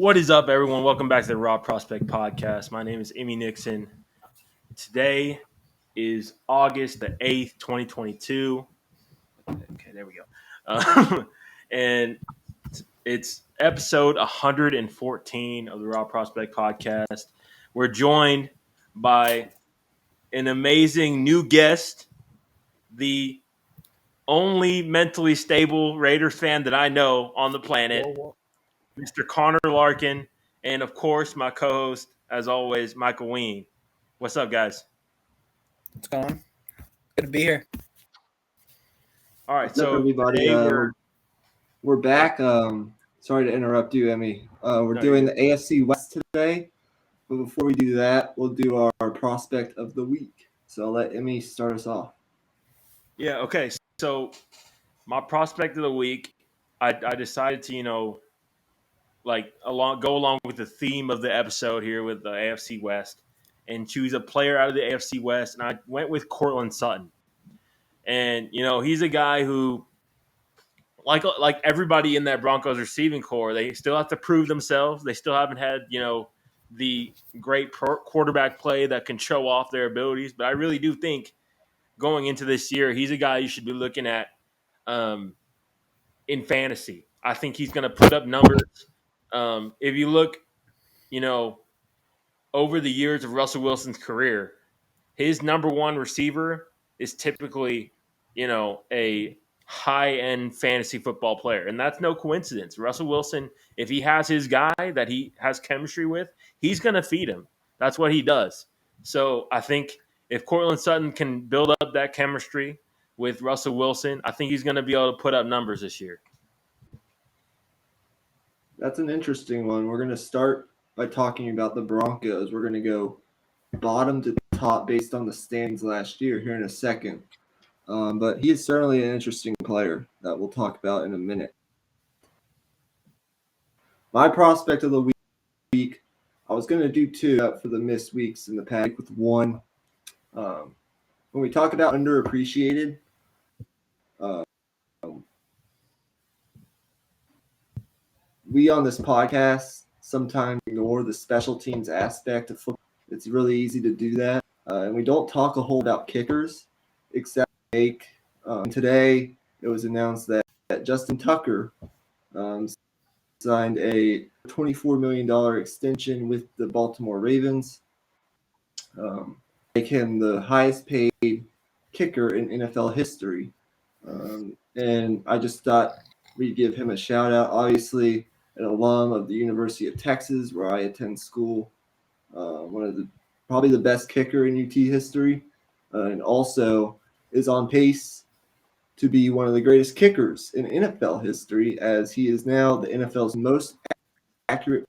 What is up, everyone? Welcome back to the Raw Prospect Podcast. My name is Imy Nixon. Today is August the 8th, 2022. Okay, there we go. And it's episode 114 of the Raw Prospect Podcast. We're joined by an amazing new guest, the only mentally stable Raiders fan that I know on the planet. Whoa. Mr. Connor Larkin, and of course, my co-host, as always, Michael Ween. What's up, guys? What's going on? Good to be here. All right, What's up, so everybody? today We're back. Sorry to interrupt you, Emmy. We're doing the AFC West today, but before we do that, we'll do our prospect of the week. So I'll let Emmy start us off. Yeah, okay. So my prospect of the week, I decided to, go along with the theme of the episode here with the AFC West and choose a player out of the AFC West, and I went with Courtland Sutton. And he's a guy who, like everybody in that Broncos receiving core, they still have to prove themselves. They still haven't had the great quarterback play that can show off their abilities. But I really do think going into this year, he's a guy you should be looking at in fantasy. I think he's going to put up numbers. If you look, over the years of Russell Wilson's career, his number one receiver is typically, a high-end fantasy football player. And that's no coincidence. Russell Wilson, if he has his guy that he has chemistry with, he's going to feed him. That's what he does. So I think if Courtland Sutton can build up that chemistry with Russell Wilson, I think he's going to be able to put up numbers this year. That's an interesting one. We're going to start by talking about the Broncos. We're going to go bottom to top based on the standings last year here in a second. But he is certainly an interesting player that we'll talk about in a minute. My prospect of the week, I was going to do two for the missed weeks in the past with one. When we talk about underappreciated, we on this podcast sometimes ignore the special teams aspect of football. It's really easy to do that. And we don't talk a whole about kickers, except today it was announced that Justin Tucker signed a $24 million extension with the Baltimore Ravens. Make him the highest paid kicker in NFL history. And I just thought we'd give him a shout out. Obviously, an alum of the University of Texas, where I attend school. Probably the best kicker in UT history, and also is on pace to be one of the greatest kickers in NFL history, as he is now the NFL's most accurate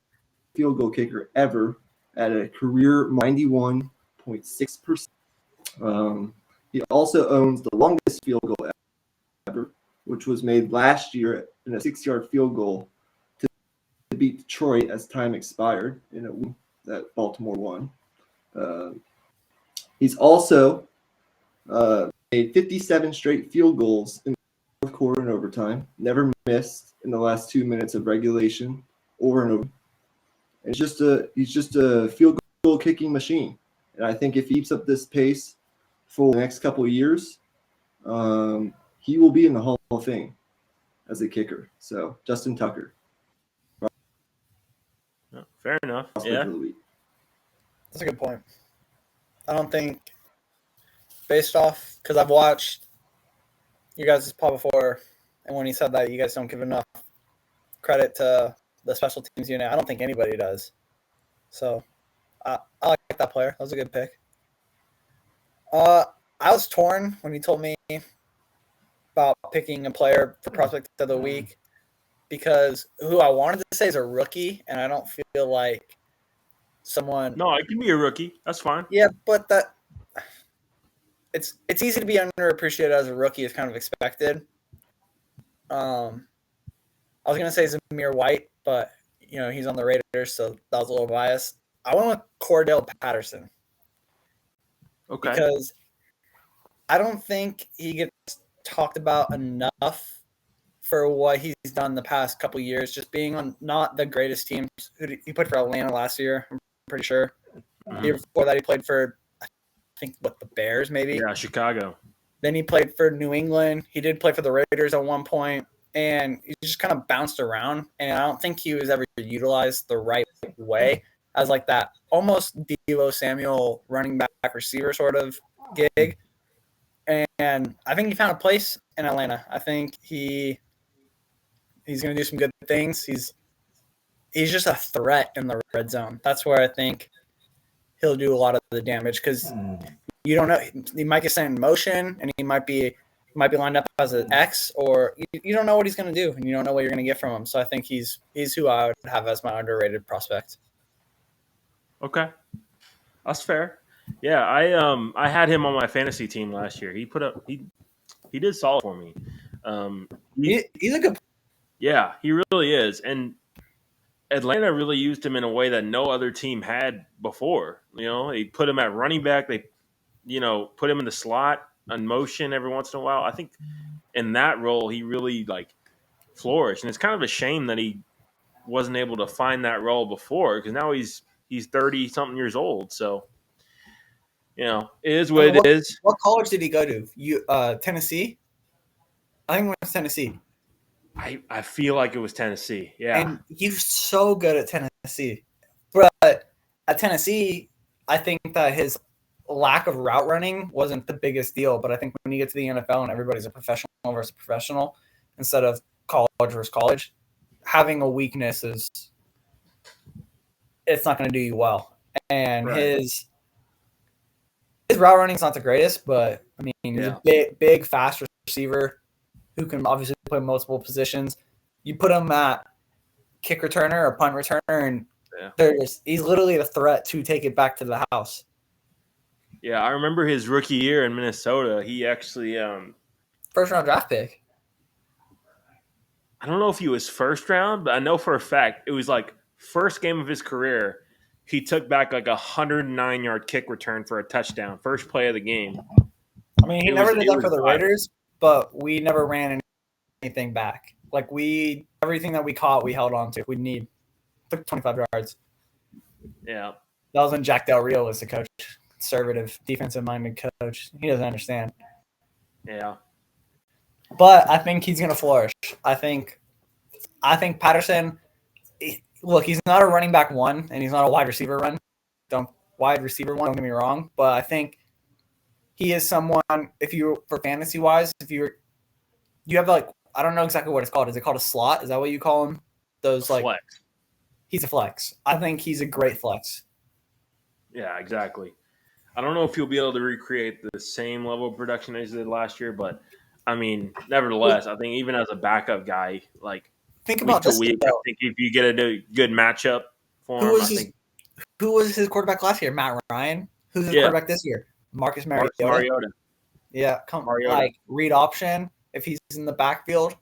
field goal kicker ever at a career 91.6%. He also owns the longest field goal ever, which was made last year in a 6-yard field goal to beat Detroit as time expired in a win that Baltimore won. He's also made 57 straight field goals in the fourth quarter and overtime, never missed in the last 2 minutes of regulation over and over. And he's just a field goal kicking machine. And I think if he keeps up this pace for the next couple of years, he will be in the Hall of Fame as a kicker. So Justin Tucker. Fair enough. Yeah. That's a good point. I don't think, based off, because I've watched you guys' pod before, and when he said that you guys don't give enough credit to the special teams unit, I don't think anybody does. So I like that player. That was a good pick. I was torn when he told me about picking a player for prospect of the week, because who I wanted to say is a rookie, and I don't feel like someone. No, it can be a rookie. That's fine. Yeah, but it's easy to be underappreciated as a rookie. Is kind of expected. I was gonna say Zamir White, but he's on the Raiders, so that was a little biased. I went with Cordell Patterson. Okay. Because I don't think he gets talked about enough for what he's done the past couple years, just being on not the greatest teams. He played for Atlanta last year, I'm pretty sure. The year before that, he played for, I think, the Bears maybe. Yeah, Chicago. Then he played for New England. He did play for the Raiders at one point, and he just kind of bounced around. And I don't think he was ever utilized the right way as like that almost Deebo Samuel running back receiver sort of gig. And I think he found a place in Atlanta. I think he's going to do some good things. He's just a threat in the red zone. That's where I think he'll do a lot of the damage because you don't know. He might get sent in motion, and he might be lined up as an X, or you don't know what he's going to do, and you don't know what you're going to get from him. So I think he's who I would have as my underrated prospect. Okay, that's fair. Yeah, I had him on my fantasy team last year. He did solid for me. He's a good. Yeah, he really is, and Atlanta really used him in a way that no other team had before. You know, they put him at running back. They, put him in the slot on motion every once in a while. I think in that role he really flourished, and it's kind of a shame that he wasn't able to find that role before because now he's 30 something years old. So. It is what it is. What college did he go to? Tennessee? I think it was Tennessee. I feel like it was Tennessee. Yeah. And he's so good at Tennessee. But at Tennessee, I think that his lack of route running wasn't the biggest deal. But I think when you get to the NFL and everybody's a professional versus professional instead of college versus college, having a weakness it's not going to do you well. And his route running is not the greatest, but I mean, he's a big, fast receiver who can obviously play multiple positions. You put him at kick returner or punt returner, and he's literally a threat to take it back to the house. Yeah, I remember his rookie year in Minnesota. He actually first round draft pick. I don't know if he was first round, but I know for a fact it was first game of his career. He took back a 109-yard kick return for a touchdown. First play of the game. I mean, he never did that for the Raiders, but we never ran anything back. Everything that we caught, we held on to. Took 25 yards. Yeah. That was when Jack Del Rio was the coach. Conservative, defensive-minded coach. He doesn't understand. Yeah. But I think he's going to flourish. I think Patterson – look, he's not a running back one, and he's not a wide receiver one. Don't get me wrong. But I think he is someone. For fantasy wise, you have I don't know exactly what it's called. Is it called a slot? Is that what you call him? Those flex. He's a flex. I think he's a great flex. Yeah, exactly. I don't know if he'll be able to recreate the same level of production as he did last year, but I mean, nevertheless, I think even as a backup guy, think about this. Week, I think if you get a good matchup for him, who was his quarterback last year? Matt Ryan. Who's his quarterback this year? Marcus Mariota. Yeah, read option. If he's in the backfield,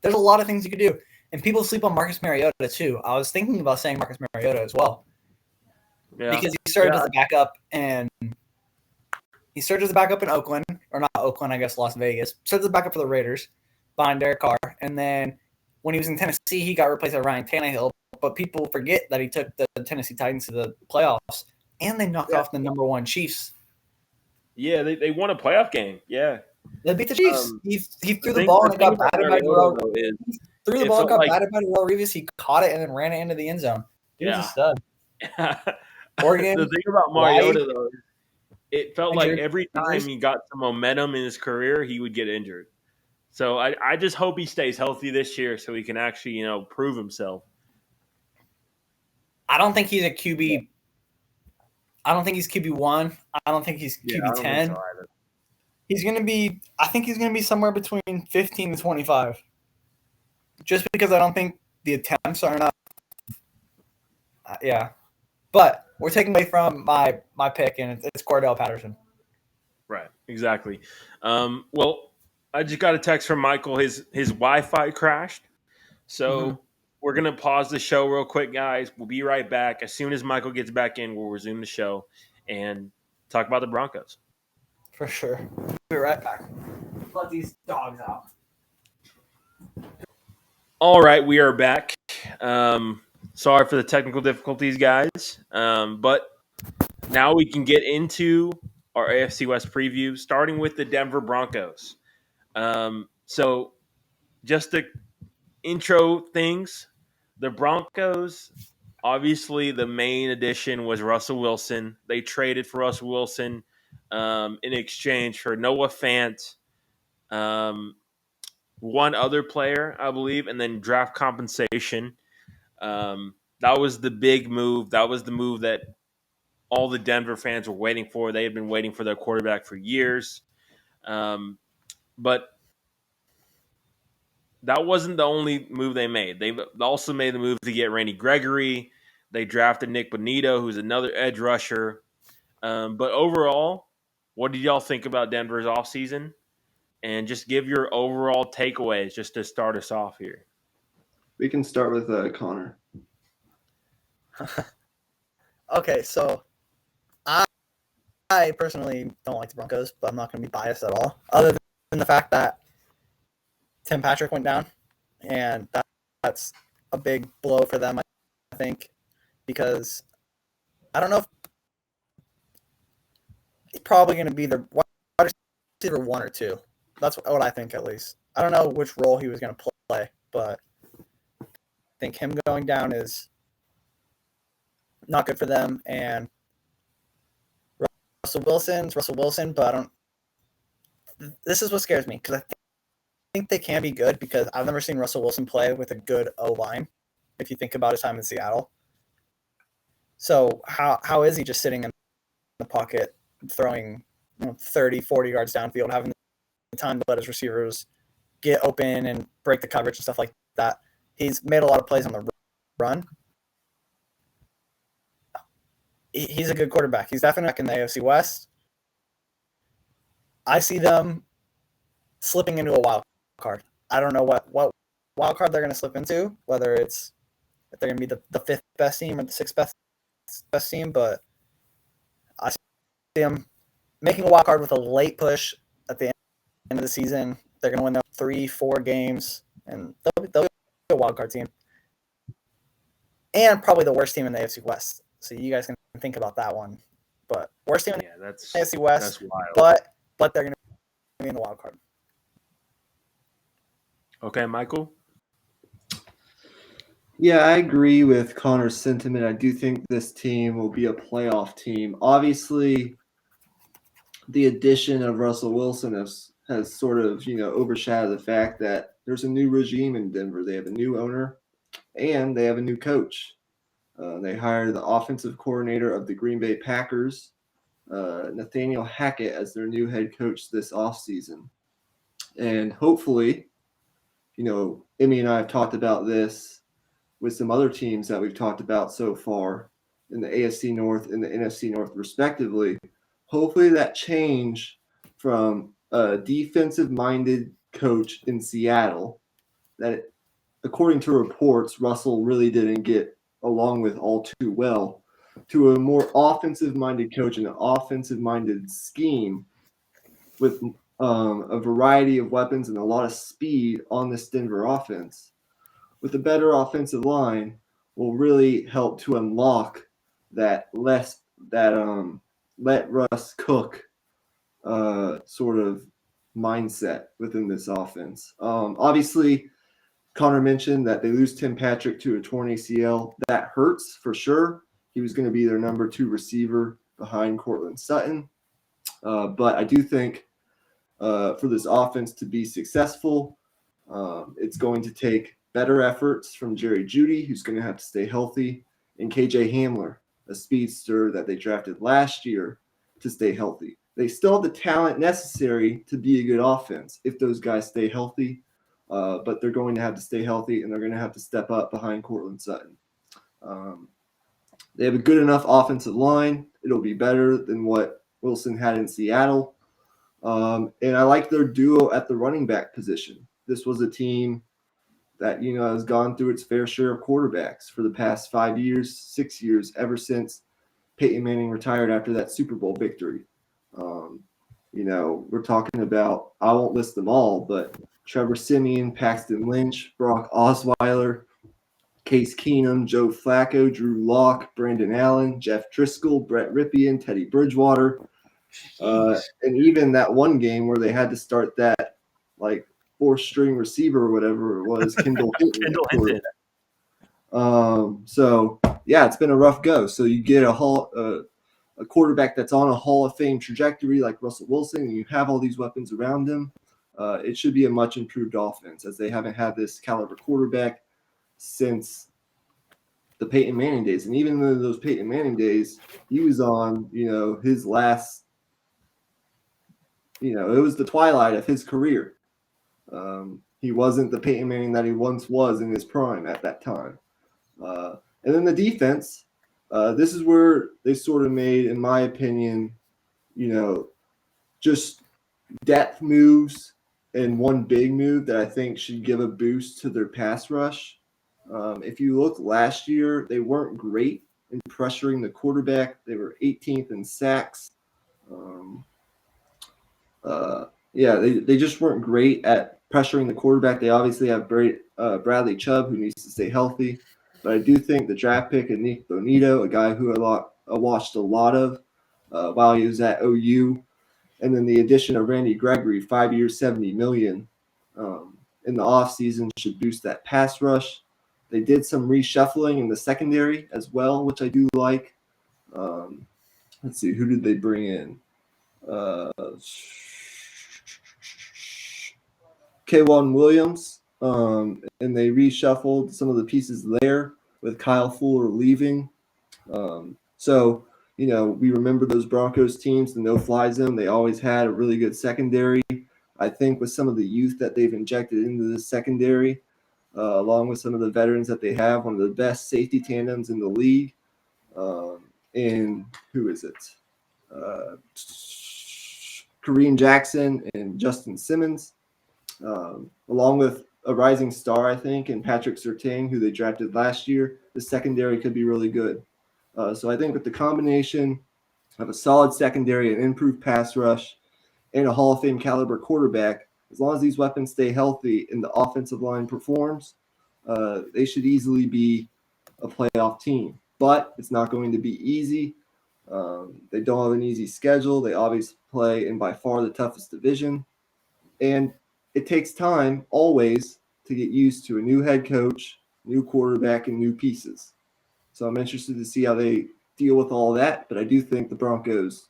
there's a lot of things you could do. And people sleep on Marcus Mariota too. I was thinking about saying Marcus Mariota as well. Yeah. Because he started as a backup in Oakland, or not Oakland, I guess Las Vegas. Started as a backup for the Raiders behind Derek Carr. And then when he was in Tennessee, he got replaced by Ryan Tannehill. But people forget that he took the Tennessee Titans to the playoffs, and they knocked off the number one Chiefs. Yeah, they won a playoff game. Yeah. They beat the Chiefs. He threw the ball and it got batted by Darrell. He threw the ball and got batted by Darrell Revis. He caught it and then ran it into the end zone. He was a stud. Oregon. The thing about Mariota, though, it felt like every time he got some momentum in his career, he would get injured. So I just hope he stays healthy this year so he can actually, prove himself. I don't think he's a QB. I don't think he's QB1. I don't think he's QB10. He's going to be – I think he's going to be somewhere between 15 to 25. Just because I don't think the attempts are enough. Yeah. But we're taking away from my pick, and it's Cordell Patterson. Right. Exactly. Well, I just got a text from Michael. His Wi-Fi crashed. So we're going to pause the show real quick, guys. We'll be right back. As soon as Michael gets back in, we'll resume the show and talk about the Broncos. For sure. We'll be right back. Let these dogs out. All right, we are back. Sorry for the technical difficulties, guys. But now we can get into our AFC West preview, starting with the Denver Broncos. So just to intro things, the Broncos, obviously the main addition was Russell Wilson. They traded for Russell Wilson in exchange for Noah Fant, um, one other player, I believe, and then draft compensation. That was the big move. That was the move that all the Denver fans were waiting for. They had been waiting for their quarterback for years. But that wasn't the only move they made. They also made the move to get Randy Gregory. They drafted Nick Bonito, who's another edge rusher. But overall, what did y'all think about Denver's offseason? And just give your overall takeaways just to start us off here. We can start with Connor. Okay, so I personally don't like the Broncos, but I'm not going to be biased at all, other than the fact that Tim Patrick went down, and that's a big blow for them, I think, because I don't know if he's probably going to be the wide receiver 1 or 2. That's what I think, at least. I don't know which role he was going to play, but I think him going down is not good for them. And Russell Wilson, but I don't. This is what scares me, because I think they can be good, because I've never seen Russell Wilson play with a good O-line, if you think about his time in Seattle. So how is he just sitting in the pocket, throwing 30, 40 yards downfield, having the time to let his receivers get open and break the coverage and stuff like that? He's made a lot of plays on the run. He's a good quarterback. He's definitely back in the AFC West. I see them slipping into a wild card. I don't know what wild card they're going to slip into, whether it's if they're going to be the 5th best team or the 6th best team, but I see them making a wild card with a late push at the end of the season. They're going to win them 3-4 games, and they'll be a wild card team. And probably the worst team in the AFC West. So you guys can think about that one. But worst team in the AFC West, but they're going to be in the wild card. Okay, Michael? Yeah, I agree with Connor's sentiment. I do think this team will be a playoff team. Obviously, the addition of Russell Wilson has sort of, overshadowed the fact that there's a new regime in Denver. They have a new owner, and they have a new coach. They hired the offensive coordinator of the Green Bay Packers, Nathaniel Hackett, as their new head coach this offseason. And hopefully, Imy and I have talked about this with some other teams that we've talked about so far in the AFC North and the NFC North, respectively. Hopefully that change from a defensive-minded coach in Seattle that, according to reports, Russell really didn't get along with all too well, to a more offensive-minded coach and an offensive-minded scheme with a variety of weapons and a lot of speed on this Denver offense, with a better offensive line, will really help to unlock that let Russ cook sort of mindset within this offense. Obviously, Connor mentioned that they lose Tim Patrick to a torn ACL. That hurts for sure. He was going to be their number 2 receiver behind Cortland Sutton. But I do think for this offense to be successful, it's going to take better efforts from Jerry Jeudy, who's going to have to stay healthy, and KJ Hamler, a speedster that they drafted last year, to stay healthy. They still have the talent necessary to be a good offense if those guys stay healthy, but they're going to have to stay healthy, and they're going to have to step up behind Cortland Sutton. They have a good enough offensive line. It'll be better than what Wilson had in Seattle. And I like their duo at the running back position. This was a team that, has gone through its fair share of quarterbacks for the past 5 years, 6 years, ever since Peyton Manning retired after that Super Bowl victory. We're talking about, I won't list them all, but Trevor Siemian, Paxton Lynch, Brock Osweiler, Case Keenum, Joe Flacco, Drew Lock, Brandon Allen, Jeff Driscoll, Brett Ripien, Teddy Bridgewater. And even that one game where they had to start that like four-string receiver or whatever it was, Kendall Hinton. Kendall Hinton. So yeah, it's been a rough go. So you get a quarterback that's on a Hall of Fame trajectory like Russell Wilson, and you have all these weapons around him. It should be a much improved offense, as they haven't had this caliber quarterback since the Peyton Manning days. And even in those Peyton Manning days, he was on, his last, it was the twilight of his career. He wasn't the Peyton Manning that he once was in his prime at that time. And then the defense, this is where they sort of made, in my opinion, just depth moves and one big move that I think should give a boost to their pass rush. If you look last year, they weren't great in pressuring the quarterback. They were 18th in sacks. They just weren't great at pressuring the quarterback. They obviously have Bradley Chubb, who needs to stay healthy. But I do think the draft pick of Nick Bonito, a guy who I watched a lot of while he was at OU, and then the addition of Randy Gregory, 5 years, $70 million in the offseason should boost that pass rush. They did some reshuffling in the secondary as well, which I do like. Let's see, who did they bring in? K'Wan Williams, and they reshuffled some of the pieces there with Kyle Fuller leaving. We remember those Broncos teams, the no-fly zone. They always had a really good secondary. I think with some of the youth that they've injected into the secondary, along with some of the veterans that they have, one of the best safety tandems in the league. And who is it? Kareem Jackson and Justin Simmons, along with a rising star, I think, and Patrick Surtain, who they drafted last year. The secondary could be really good. So I think with the combination of a solid secondary, an improved pass rush, and a Hall of Fame caliber quarterback, as long as these weapons stay healthy and the offensive line performs, they should easily be a playoff team. But it's not going to be easy. They don't have an easy schedule. They obviously play in by far the toughest division. And it takes time always to get used to a new head coach, new quarterback, and new pieces. So I'm interested to see how they deal with all that. But I do think the Broncos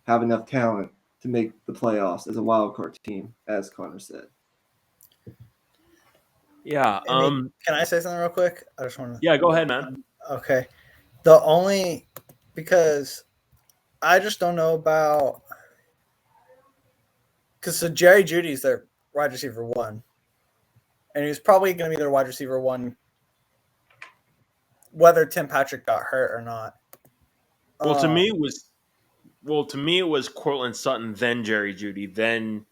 have enough talent to make the playoffs as a wild card team, as Connor said. Yeah. Can I say something real quick? I just want to. Yeah, go ahead, man. Okay. Because I just don't know about. Because Jerry Jeudy's their wide receiver one. And he was probably going to be their wide receiver one, whether Tim Patrick got hurt or not. Well, to me, it was Cortland Sutton, then Jerry Jeudy, then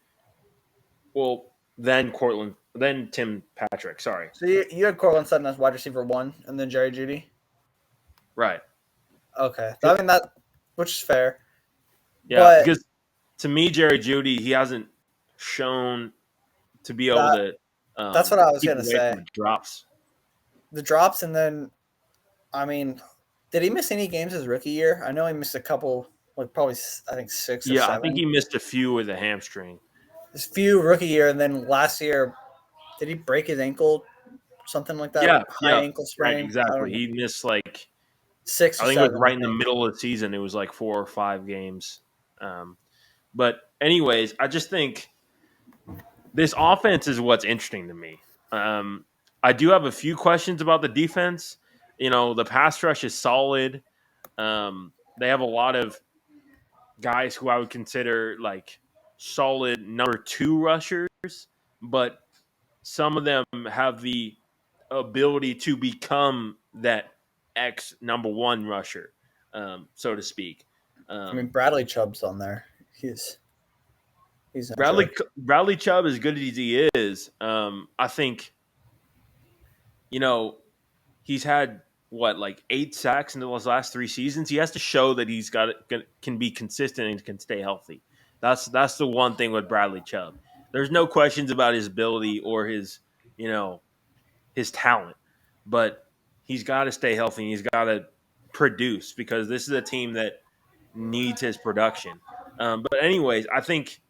Tim Patrick. Sorry. So you had Cortland Sutton as wide receiver one, and then Jerry Jeudy. Right. Okay, I mean which is fair. Yeah, because to me, Jerry Jeudy, he hasn't shown to be able to. That's what I was going to say. The drops, and then, I mean, did he miss any games his rookie year? I know he missed a couple, probably I think 6 or 7. Yeah, I think he missed a few with a hamstring. His few rookie year, and then last year, did he break his ankle? Something like that? Yeah, ankle sprain. Right, exactly. He missed 6 or 7. I think it was right in the middle of the season. It was 4 or 5 games. But anyways, I just think this offense is what's interesting to me. I do have a few questions about the defense. The pass rush is solid. They have a lot of guys who I would consider solid number 2 rushers, but some of them have the ability to become that X number 1 rusher, so to speak. Bradley Chubb's on there. He's Bradley Chubb, as good as he is, I think, he's had 8 sacks in those last 3 seasons. He has to show that can be consistent and can stay healthy. That's the one thing with Bradley Chubb. There's no questions about his ability or his, you know, his talent, but he's got to stay healthy and he's got to produce because this is a team that needs his production. But anyways, I think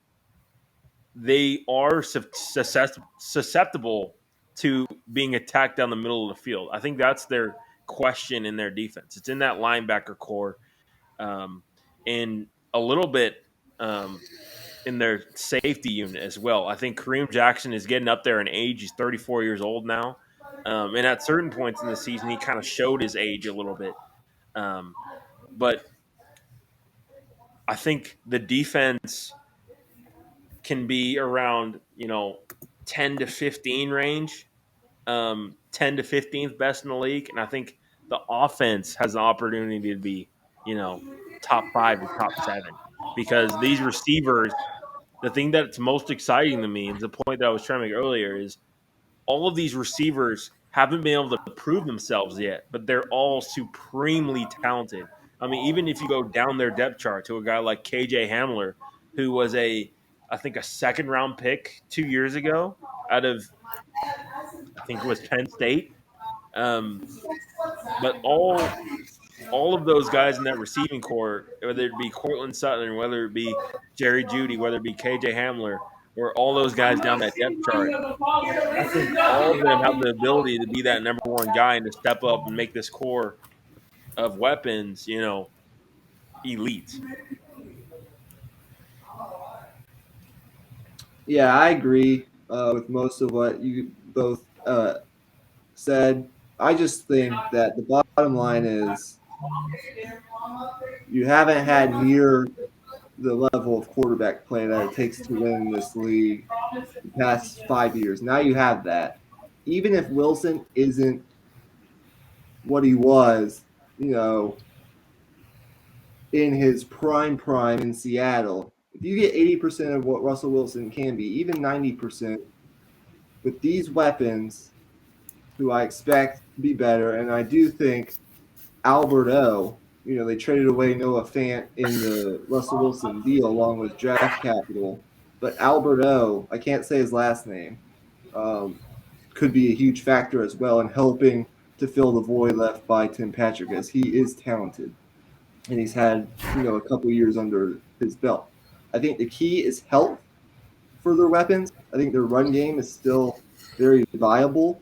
they are susceptible to being attacked down the middle of the field. I think that's their question in their defense. It's in that linebacker core, and a little bit in their safety unit as well. I think Kareem Jackson is getting up there in age. He's 34 years old now. And at certain points in the season, he kind of showed his age a little bit. But I think the defense can be around, 10 to 15 range, 10 to 15th best in the league. And I think the offense has the opportunity to be, top 5 to top 7 because these receivers, the thing that's most exciting to me, and the point that I was trying to make earlier, is all of these receivers haven't been able to prove themselves yet, but they're all supremely talented. I mean, even if you go down their depth chart to a guy like KJ Hamler, who was I think a second round pick 2 years ago out of, I think it was Penn State. Um, but all of those guys in that receiving core, whether it be Cortland Sutton, or whether it be Jerry Jeudy, whether it be KJ Hamler, or all those guys down that depth chart, I think all of them have the ability to be that number one guy and to step up and make this core of weapons, elite. Yeah, I agree with most of what you both said. I just think that the bottom line is you haven't had near the level of quarterback play that it takes to win this league the past 5 years. Now you have that. Even if Wilson isn't what he was, in his prime in Seattle, if you get 80% of what Russell Wilson can be, even 90%, with these weapons, who I expect to be better, and I do think Alberto, they traded away Noah Fant in the Russell Wilson deal along with draft capital, but Alberto, I can't say his last name, could be a huge factor as well in helping to fill the void left by Tim Patrick, as he is talented and he's had a couple years under his belt. I think the key is health for their weapons. I think their run game is still very viable.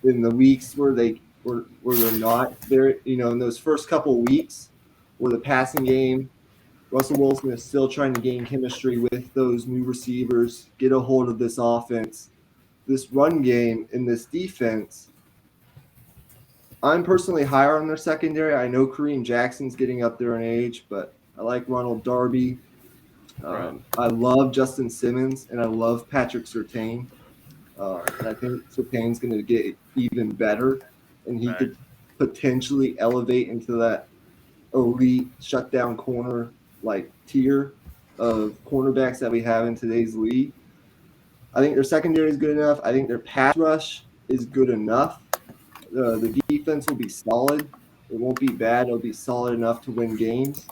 In the weeks where they're not there, in those first couple weeks where the passing game, Russell Wilson is still trying to gain chemistry with those new receivers, get a hold of this offense, this run game, and this defense. I'm personally higher on their secondary. I know Kareem Jackson's getting up there in age, but I like Ronald Darby. I love Justin Simmons, and I love Patrick Surtain. And I think Surtain's going to get even better, and he could potentially elevate into that elite shutdown corner tier of cornerbacks that we have in today's league. I think their secondary is good enough. I think their pass rush is good enough. The defense will be solid. It won't be bad. It'll be solid enough to win games.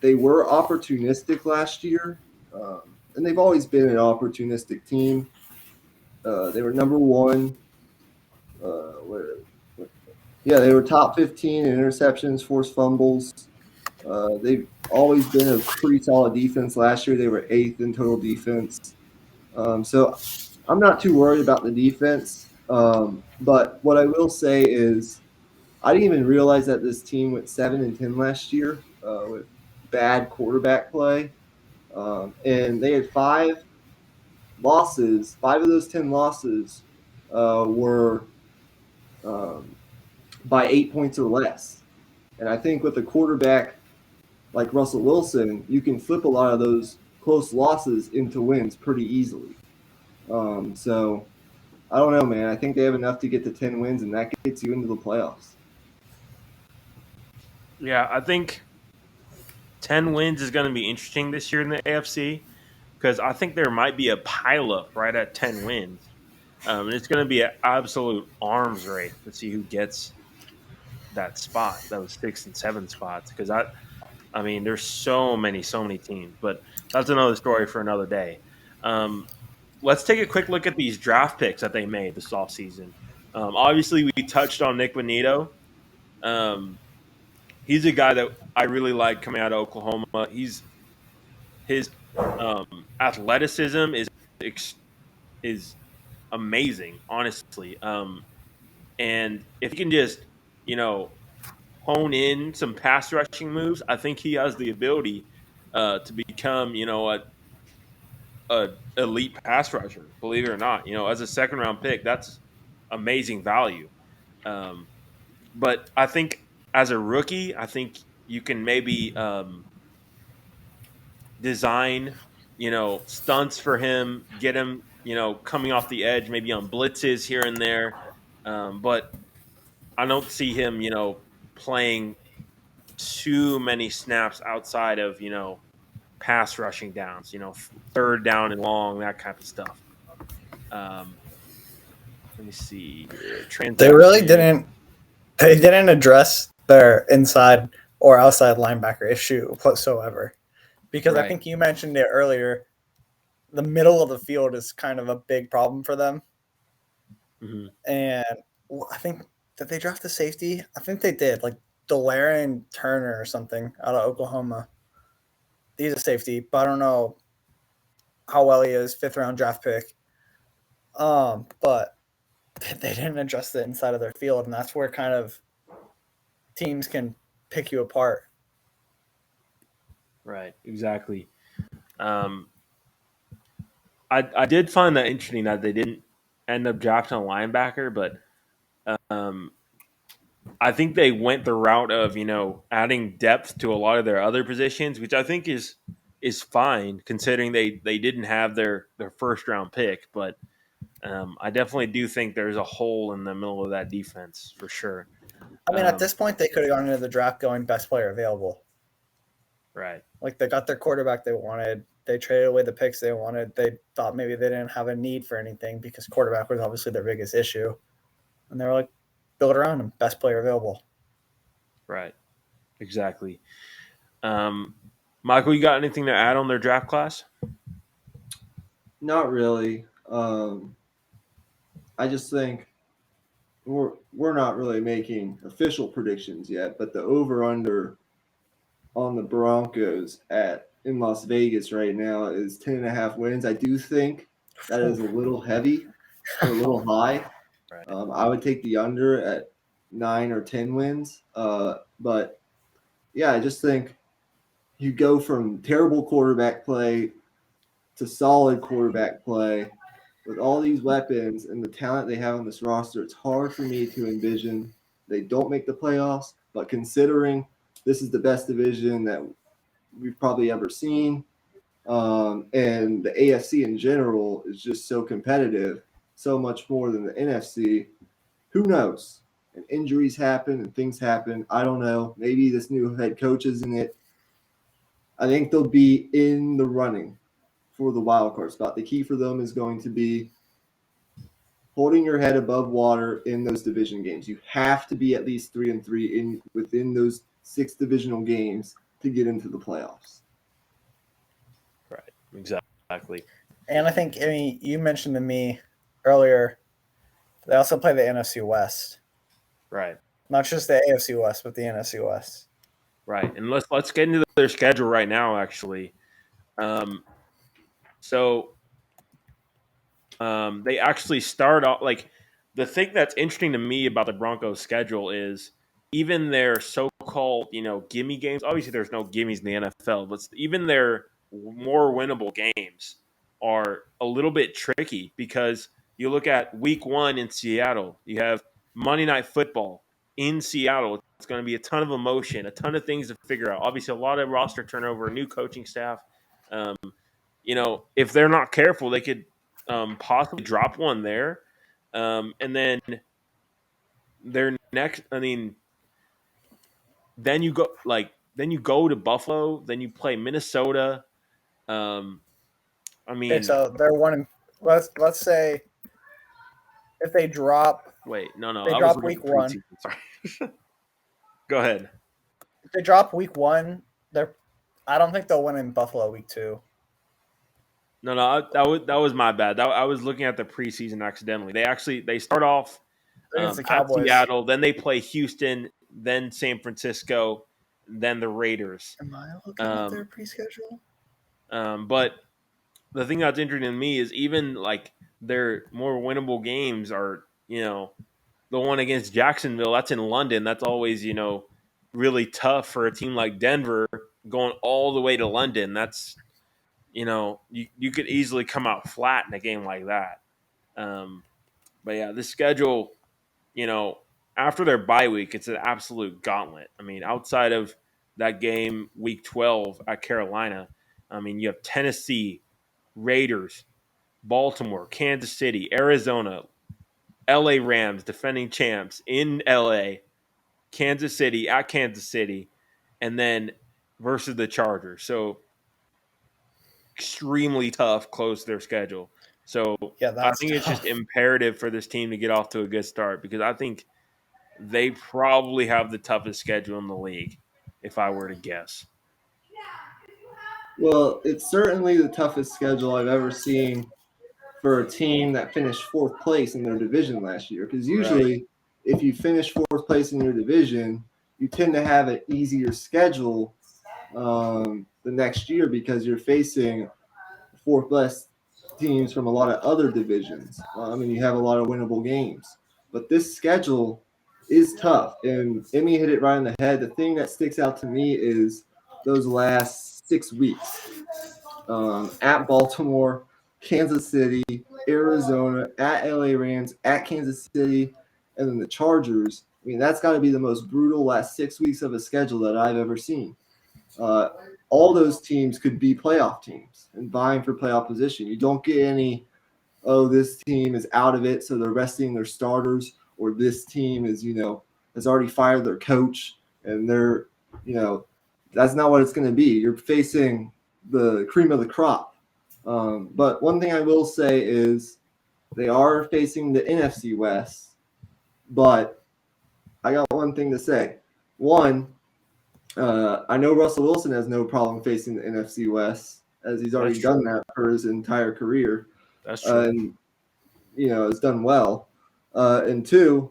They were opportunistic last year, and they've always been an opportunistic team. They were number one. They were top 15 in interceptions, forced fumbles. They've always been a pretty solid defense. Last year, they were 8th in total defense. So I'm not too worried about the defense. But what I will say is I didn't even realize that this team went 7-10 last year with bad quarterback play. And they had 5 losses. 5 of those 10 losses were by 8 points or less. And I think with a quarterback like Russell Wilson, you can flip a lot of those close losses into wins pretty easily. So I don't know, man. I think they have enough to get to 10 wins, and that gets you into the playoffs. Yeah, I think 10 wins is going to be interesting this year in the AFC because I think there might be a pileup right at 10 wins. And it's going to be an absolute arms race to see who gets that spot, those 6 and 7 spots. Because I mean, there's so many teams, but that's another story for another day. Let's take a quick look at these draft picks that they made this offseason. Obviously, we touched on Nick Bonito. He's a guy that I really like coming out of Oklahoma. His athleticism is amazing, honestly. And if he can just hone in some pass rushing moves, I think he has the ability to become a elite pass rusher. Believe it or not, as a second round pick, that's amazing value. Um, but I think as a rookie, I think you can maybe design, stunts for him, get him, coming off the edge, maybe on blitzes here and there. But I don't see him, playing too many snaps outside of, pass rushing downs, third down and long, that kind of stuff. Um, Let me see here. They really Transaction. didn't. They didn't address their inside or outside linebacker issue whatsoever, because I Right. think you mentioned it earlier. The middle of the field is kind of a big problem for them, Mm-hmm. and I think did they draft the safety? I think they did, like Delarian Turner or something out of Oklahoma. He's a safety, but I don't know how well he is. 5th-round draft pick. But they didn't address the inside of their field, and that's where kind of teams can pick you apart. Right. Exactly. Um, I did find that interesting that they didn't end up drafting a linebacker, but um, I think they went the route of adding depth to a lot of their other positions, which I think is fine considering they didn't have their first round pick. But I definitely do think there's a hole in the middle of that defense for sure. I mean, at this point, they could have gone into the draft going best player available. Right. Like, they got their quarterback they wanted. They traded away the picks they wanted. They thought maybe they didn't have a need for anything because quarterback was obviously their biggest issue. And they were like, build around him, best player available. Right. Exactly. Michael, you got anything to add on their draft class? Not really. I just think we're not really making official predictions yet, but the over under on the Broncos in Las Vegas right now is 10.5 wins. I do think that is a little heavy or a little high. Right. I would take the under at 9 or 10 wins. But yeah, I just think you go from terrible quarterback play to solid quarterback play with all these weapons and the talent they have on this roster. It's hard for me to envision they don't make the playoffs. But considering this is the best division that we've probably ever seen, and the AFC in general is just so competitive, so much more than the NFC. Who knows? And injuries happen and things happen. I don't know. Maybe this new head coach isn't it. I think they'll be in the running for the wild card spot. The key for them is going to be holding your head above water in those division games. You have to be at least 3-3 within those 6 divisional games to get into the playoffs. Right. Exactly. And I think, I mean, you mentioned to me earlier, they also play the NFC West. Right. Not just the AFC West, but the NFC West. Right. And let's get into their schedule right now. Actually, so they actually start off like the thing that's interesting to me about the Broncos' schedule is even their so-called gimme games. Obviously, there's no gimmies in the NFL, but even their more winnable games are a little bit tricky because you look at Week 1 in Seattle. You have Monday Night Football in Seattle. It's going to be a ton of emotion, a ton of things to figure out. Obviously, a lot of roster turnover, new coaching staff. Um, if they're not careful, they could possibly drop one there. And then their next, I mean, then you go to Buffalo, then you play Minnesota. I Okay, mean, so they're one in, let's say if they drop wait, no, they I was drop looking week at one. preseason. Sorry. Go ahead. If they drop week one, I don't think they'll win in Buffalo week 2. No, that was my bad. I was looking at the preseason accidentally. They start off Against the at Cowboys. Seattle, then they play Houston, then San Francisco, then the Raiders. Am I looking at their Um, pre-schedule? but the thing that's interesting to me is even like their more winnable games are, the one against Jacksonville, that's in London. That's always, really tough for a team like Denver going all the way to London. That's, you could easily come out flat in a game like that. Um, but yeah, the schedule, you know, after their bye week, it's an absolute gauntlet. I mean, outside of that game, week 12 at Carolina, I mean, you have Tennessee, Raiders, Baltimore, Kansas City, Arizona, LA Rams, defending champs in LA, Kansas City at Kansas City, and then versus the Chargers. So extremely tough close to their schedule. So Yeah, I that's think it's just tough. imperative for this team to get off to a good start because I think they probably have the toughest schedule in the league, if I were to guess. Well, it's certainly the toughest schedule I've ever seen for a team that finished fourth place in their division last year. Because usually, if you finish fourth place in your division, you tend to have an easier schedule the next year because you're facing fourth best teams from a lot of other divisions. I mean, you have a lot of winnable games. But this schedule is tough. And Emmy hit it right on the head. The thing that sticks out to me is those last 6 weeks at Baltimore, Kansas City, Arizona, at LA Rams, at Kansas City, and then the Chargers. I mean, that's got to be the most brutal last 6 weeks of a schedule that I've ever seen. Uh, all those teams could be playoff teams and vying for playoff position. You don't get any, oh, this team is out of it, so they're resting their starters, or this team is, has already fired their coach and they're, that's not what it's going to be. You're facing the cream of the crop. But one thing I will say is they are facing the NFC West, but I got one thing to say. One, I know Russell Wilson has no problem facing the NFC West, as he's already done that for his entire career. That's true. And, has done well. And two,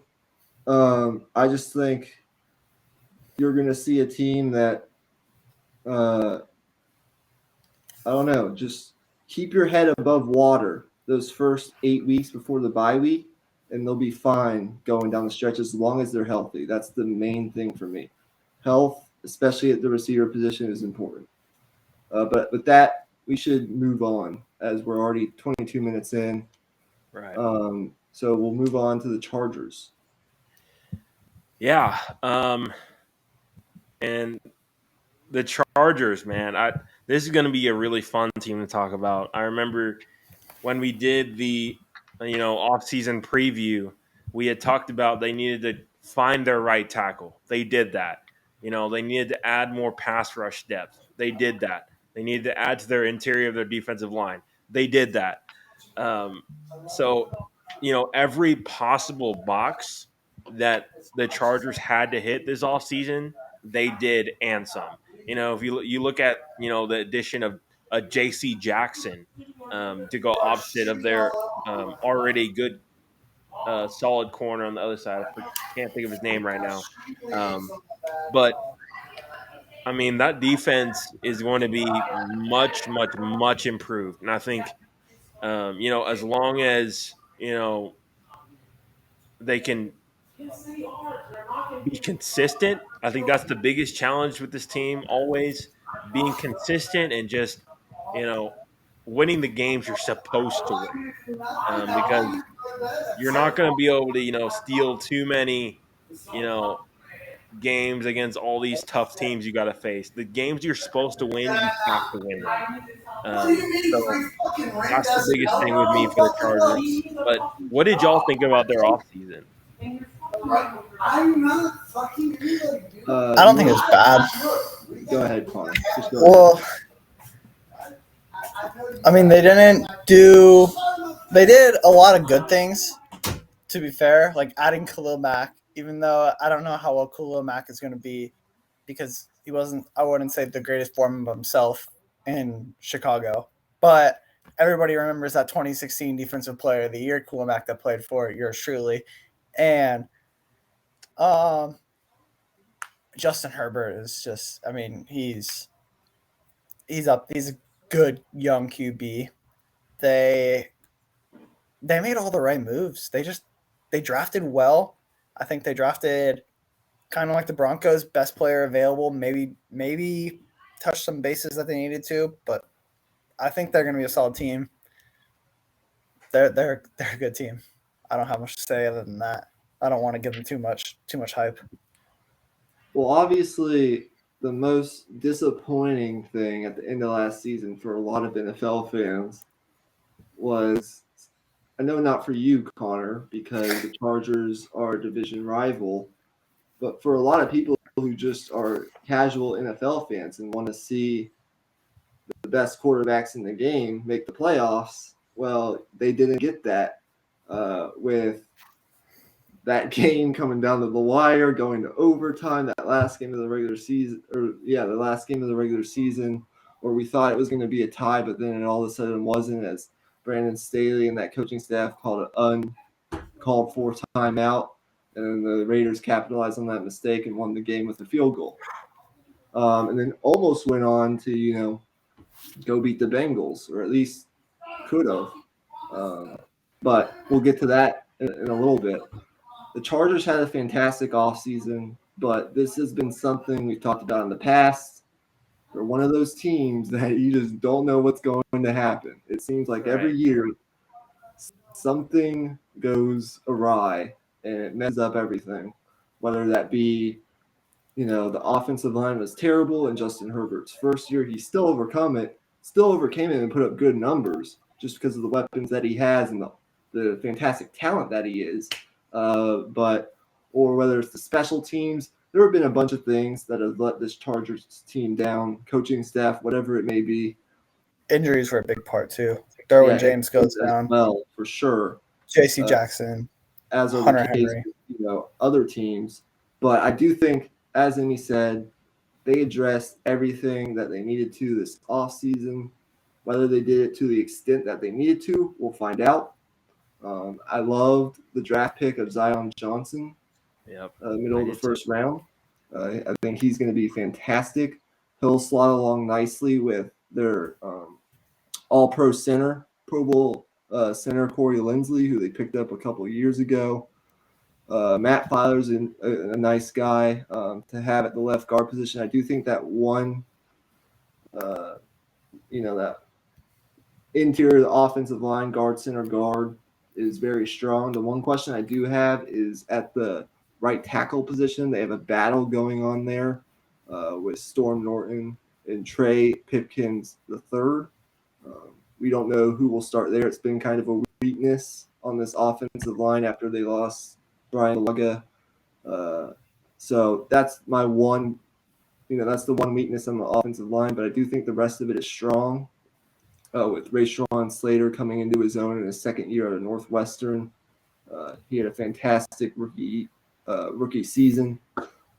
I just think you're going to see a team that, I don't know, just keep your head above water those first 8 weeks before the bye week, and they'll be fine going down the stretch as long as they're healthy. That's the main thing for me. Health, especially at the receiver position, is important. But with that, we should move on as we're already 22 minutes in. Right. So we'll move on to the Chargers. Yeah. And the Chargers, man, this is going to be a really fun team to talk about. I remember when we did the offseason preview, we had talked about they needed to find their right tackle. They did that. They needed to add more pass rush depth. They did that. They needed to add to their interior of their defensive line. They did that. So, every possible box that the Chargers had to hit this offseason, they did and some. If you look at, the addition of a J.C. Jackson to go opposite of their already good, solid corner on the other side. I can't think of his name right now. But, I mean, that defense is going to be much, much, much improved. And I think, as long as, they can be consistent. I think that's the biggest challenge with this team, always being consistent and just, you know, winning the games you're supposed to win. Because you're not going to be able to, steal too many, you know, games against all these tough teams you got to face. The games you're supposed to win, you have to win them. So that's the biggest thing with me for the Chargers. But what did y'all think about their offseason? I don't think it's bad. Go ahead, Connor. Well, I mean, they did a lot of good things, to be fair, like adding Khalil Mack, even though I don't know how well Khalil Mack is going to be because I wouldn't say the greatest form of himself in Chicago. But everybody remembers that 2016 Defensive Player of the Year quarterback that played for yours truly, and Justin Herbert is just, I mean, he's a good young QB. They made all the right moves. They drafted well. I think they drafted kind of like the Broncos, best player available. Maybe touch some bases that they needed to, but I think they're going to be a solid team. They're a good team. I don't have much to say other than that. I don't want to give them too much hype. Well, obviously, the most disappointing thing at the end of last season for a lot of NFL fans was, I know not for you, Connor, because the Chargers are a division rival, but for a lot of people who just are casual NFL fans and want to see the best quarterbacks in the game make the playoffs, well, they didn't get that with that game coming down to the wire, going to overtime, that last game of the regular season, the last game of the regular season, where we thought it was going to be a tie, but then it all of a sudden wasn't, as Brandon Staley and that coaching staff called an uncalled for timeout, and then the Raiders capitalized on that mistake and won the game with a field goal. And then almost went on to, go beat the Bengals, or at least could have. But we'll get to that in a little bit. The Chargers had a fantastic offseason, but this has been something we've talked about in the past. They're one of those teams that you just don't know what's going to happen. It seems like every year something goes awry and it messes up everything, whether that be, the offensive line was terrible in Justin Herbert's first year. He still overcame it and put up good numbers just because of the weapons that he has and the fantastic talent that he is. Or whether it's the special teams, there have been a bunch of things that have let this Chargers team down, coaching staff, whatever it may be. Injuries were a big part too. Derwin James goes down. Well, for sure. J.C. Jackson, as are Hunter the case Henry. with, other teams. But I do think, as Amy said, they addressed everything that they needed to this offseason. Whether they did it to the extent that they needed to, we'll find out. I loved the draft pick of Zion Johnson, middle of the first round. I think he's going to be fantastic. He'll slot along nicely with their all-pro center, Pro Bowl center Corey Linsley, who they picked up a couple of years ago. Matt Filer's a nice guy to have at the left guard position. I do think that that interior of the offensive line, guard, center, guard, is very strong. The one question I do have is at the right tackle position. They have a battle going on there with Storm Norton and Trey Pipkins III. We don't know who will start there. It's been kind of a weakness on this offensive line after they lost Brian Bulaga. So that's my one, that's the one weakness on the offensive line, but I do think the rest of it is strong. With Rashawn Slater coming into his own in his second year at Northwestern. He had a fantastic rookie season,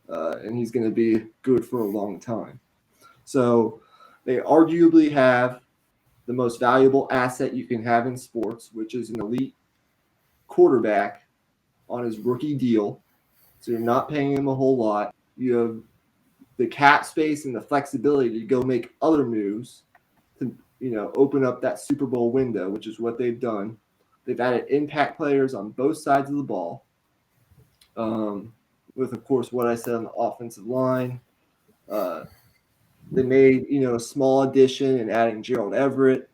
and he's going to be good for a long time. So they arguably have the most valuable asset you can have in sports, which is an elite quarterback on his rookie deal. So you're not paying him a whole lot. You have the cap space and the flexibility to go make other moves to, open up that Super Bowl window, which is what they've done. They've added impact players on both sides of the ball. With, of course, what I said on the offensive line. They made, a small addition in adding Gerald Everett.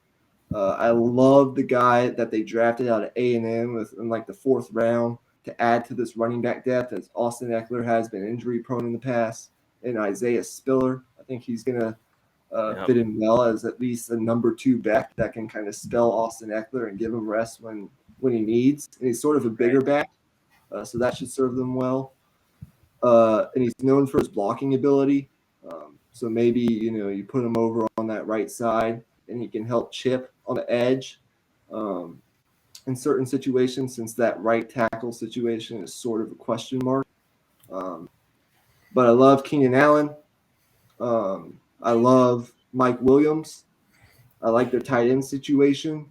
I love the guy that they drafted out of A&M in the fourth round to add to this running back depth, as Austin Eckler has been injury prone in the past, and Isaiah Spiller. I think he's going to fit in well as at least a number 2 back that can kind of spell Austin Eckler and give him rest when he needs. And he's sort of a bigger back, so that should serve them well. And he's known for his blocking ability. So maybe, you put him over on that right side and he can help chip on the edge in certain situations, since that right tackle situation is sort of a question mark. But I love Keenan Allen. I love Mike Williams. I like their tight end situation.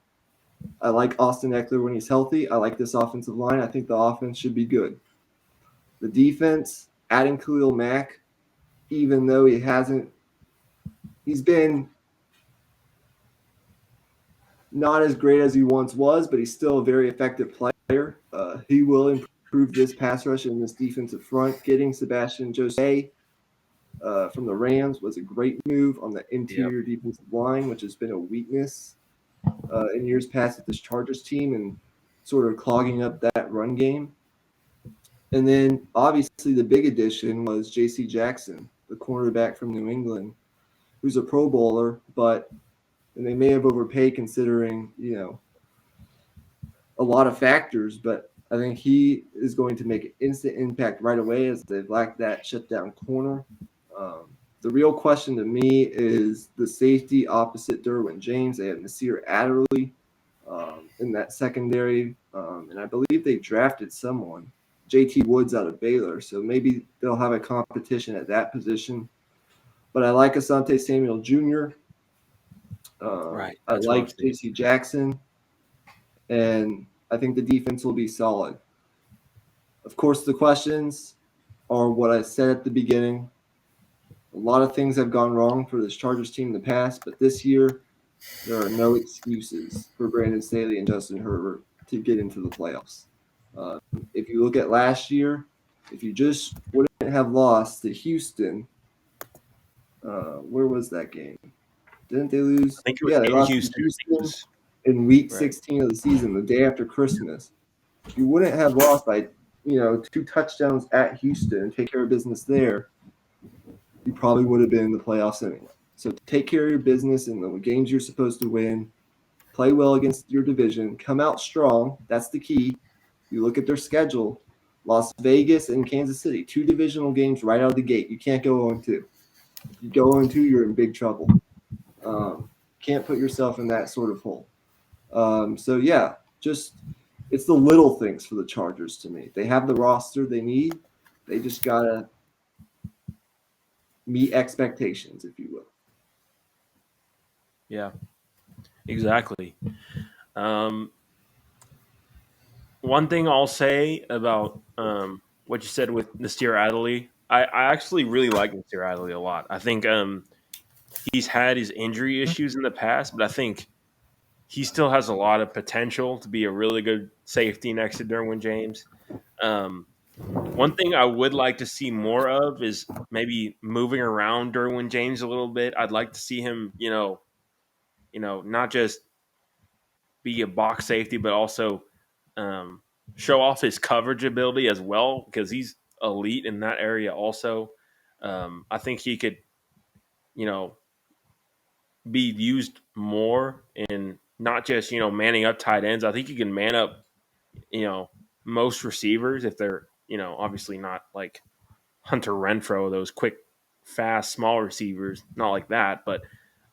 I like Austin Eckler when he's healthy. I like this offensive line. I think the offense should be good. The defense, adding Khalil Mack, even though he's been not as great as he once was, but he's still a very effective player. He will improve this pass rush and this defensive front. Getting Sebastian Jose from the Rams was a great move on the interior defensive line, which has been a weakness in years past with this Chargers team and sort of clogging up that run game. And then obviously the big addition was J.C. Jackson, the cornerback from New England, who's a Pro Bowler, and they may have overpaid considering, a lot of factors, but I think he is going to make an instant impact right away as they've lacked that shutdown corner. The real question to me is the safety opposite Derwin James. They have Nasir Adderley in that secondary, and I believe they drafted someone, JT Woods out of Baylor, so maybe they'll have a competition at that position. But I like Asante Samuel Jr. Right. I That's what I'm like thinking. J.C. Jackson, and I think the defense will be solid. Of course, the questions are what I said at the beginning. A lot of things have gone wrong for this Chargers team in the past, but this year there are no excuses for Brandon Staley and Justin Herbert to get into the playoffs. If you look at last year, if you just wouldn't have lost to Houston, where was that game? Didn't they lose? I think it was Yeah, they in lost to Houston. I think it Houston was, in week right. 16 of the season, the day after Christmas. If you wouldn't have lost by 2 touchdowns at Houston and take care of business there, you probably would have been in the playoffs anyway. So take care of your business in the games you're supposed to win. Play well against your division. Come out strong. That's the key. You look at their schedule. Las Vegas and Kansas City, 2 divisional games right out of the gate. You can't go 0-2. If you go 0-2, you're in big trouble. Can't put yourself in that sort of hole. It's the little things for the Chargers to me. They have the roster they need. They just got to meet expectations, if you will. Yeah, exactly. One thing I'll say about what you said with Nasir Adderley, I actually really like Nasir Adderley a lot. I think he's had his injury issues in the past, but I think he still has a lot of potential to be a really good safety next to Derwin James. One thing I would like to see more of is maybe moving around Derwin James a little bit. I'd like to see him, not just be a box safety, but also show off his coverage ability as well because he's elite in that area. Also, I think he could, you know, be used more in not just manning up tight ends. I think he can man up, most receivers if they're obviously not like Hunter Renfro, those quick, fast, small receivers, not like that, but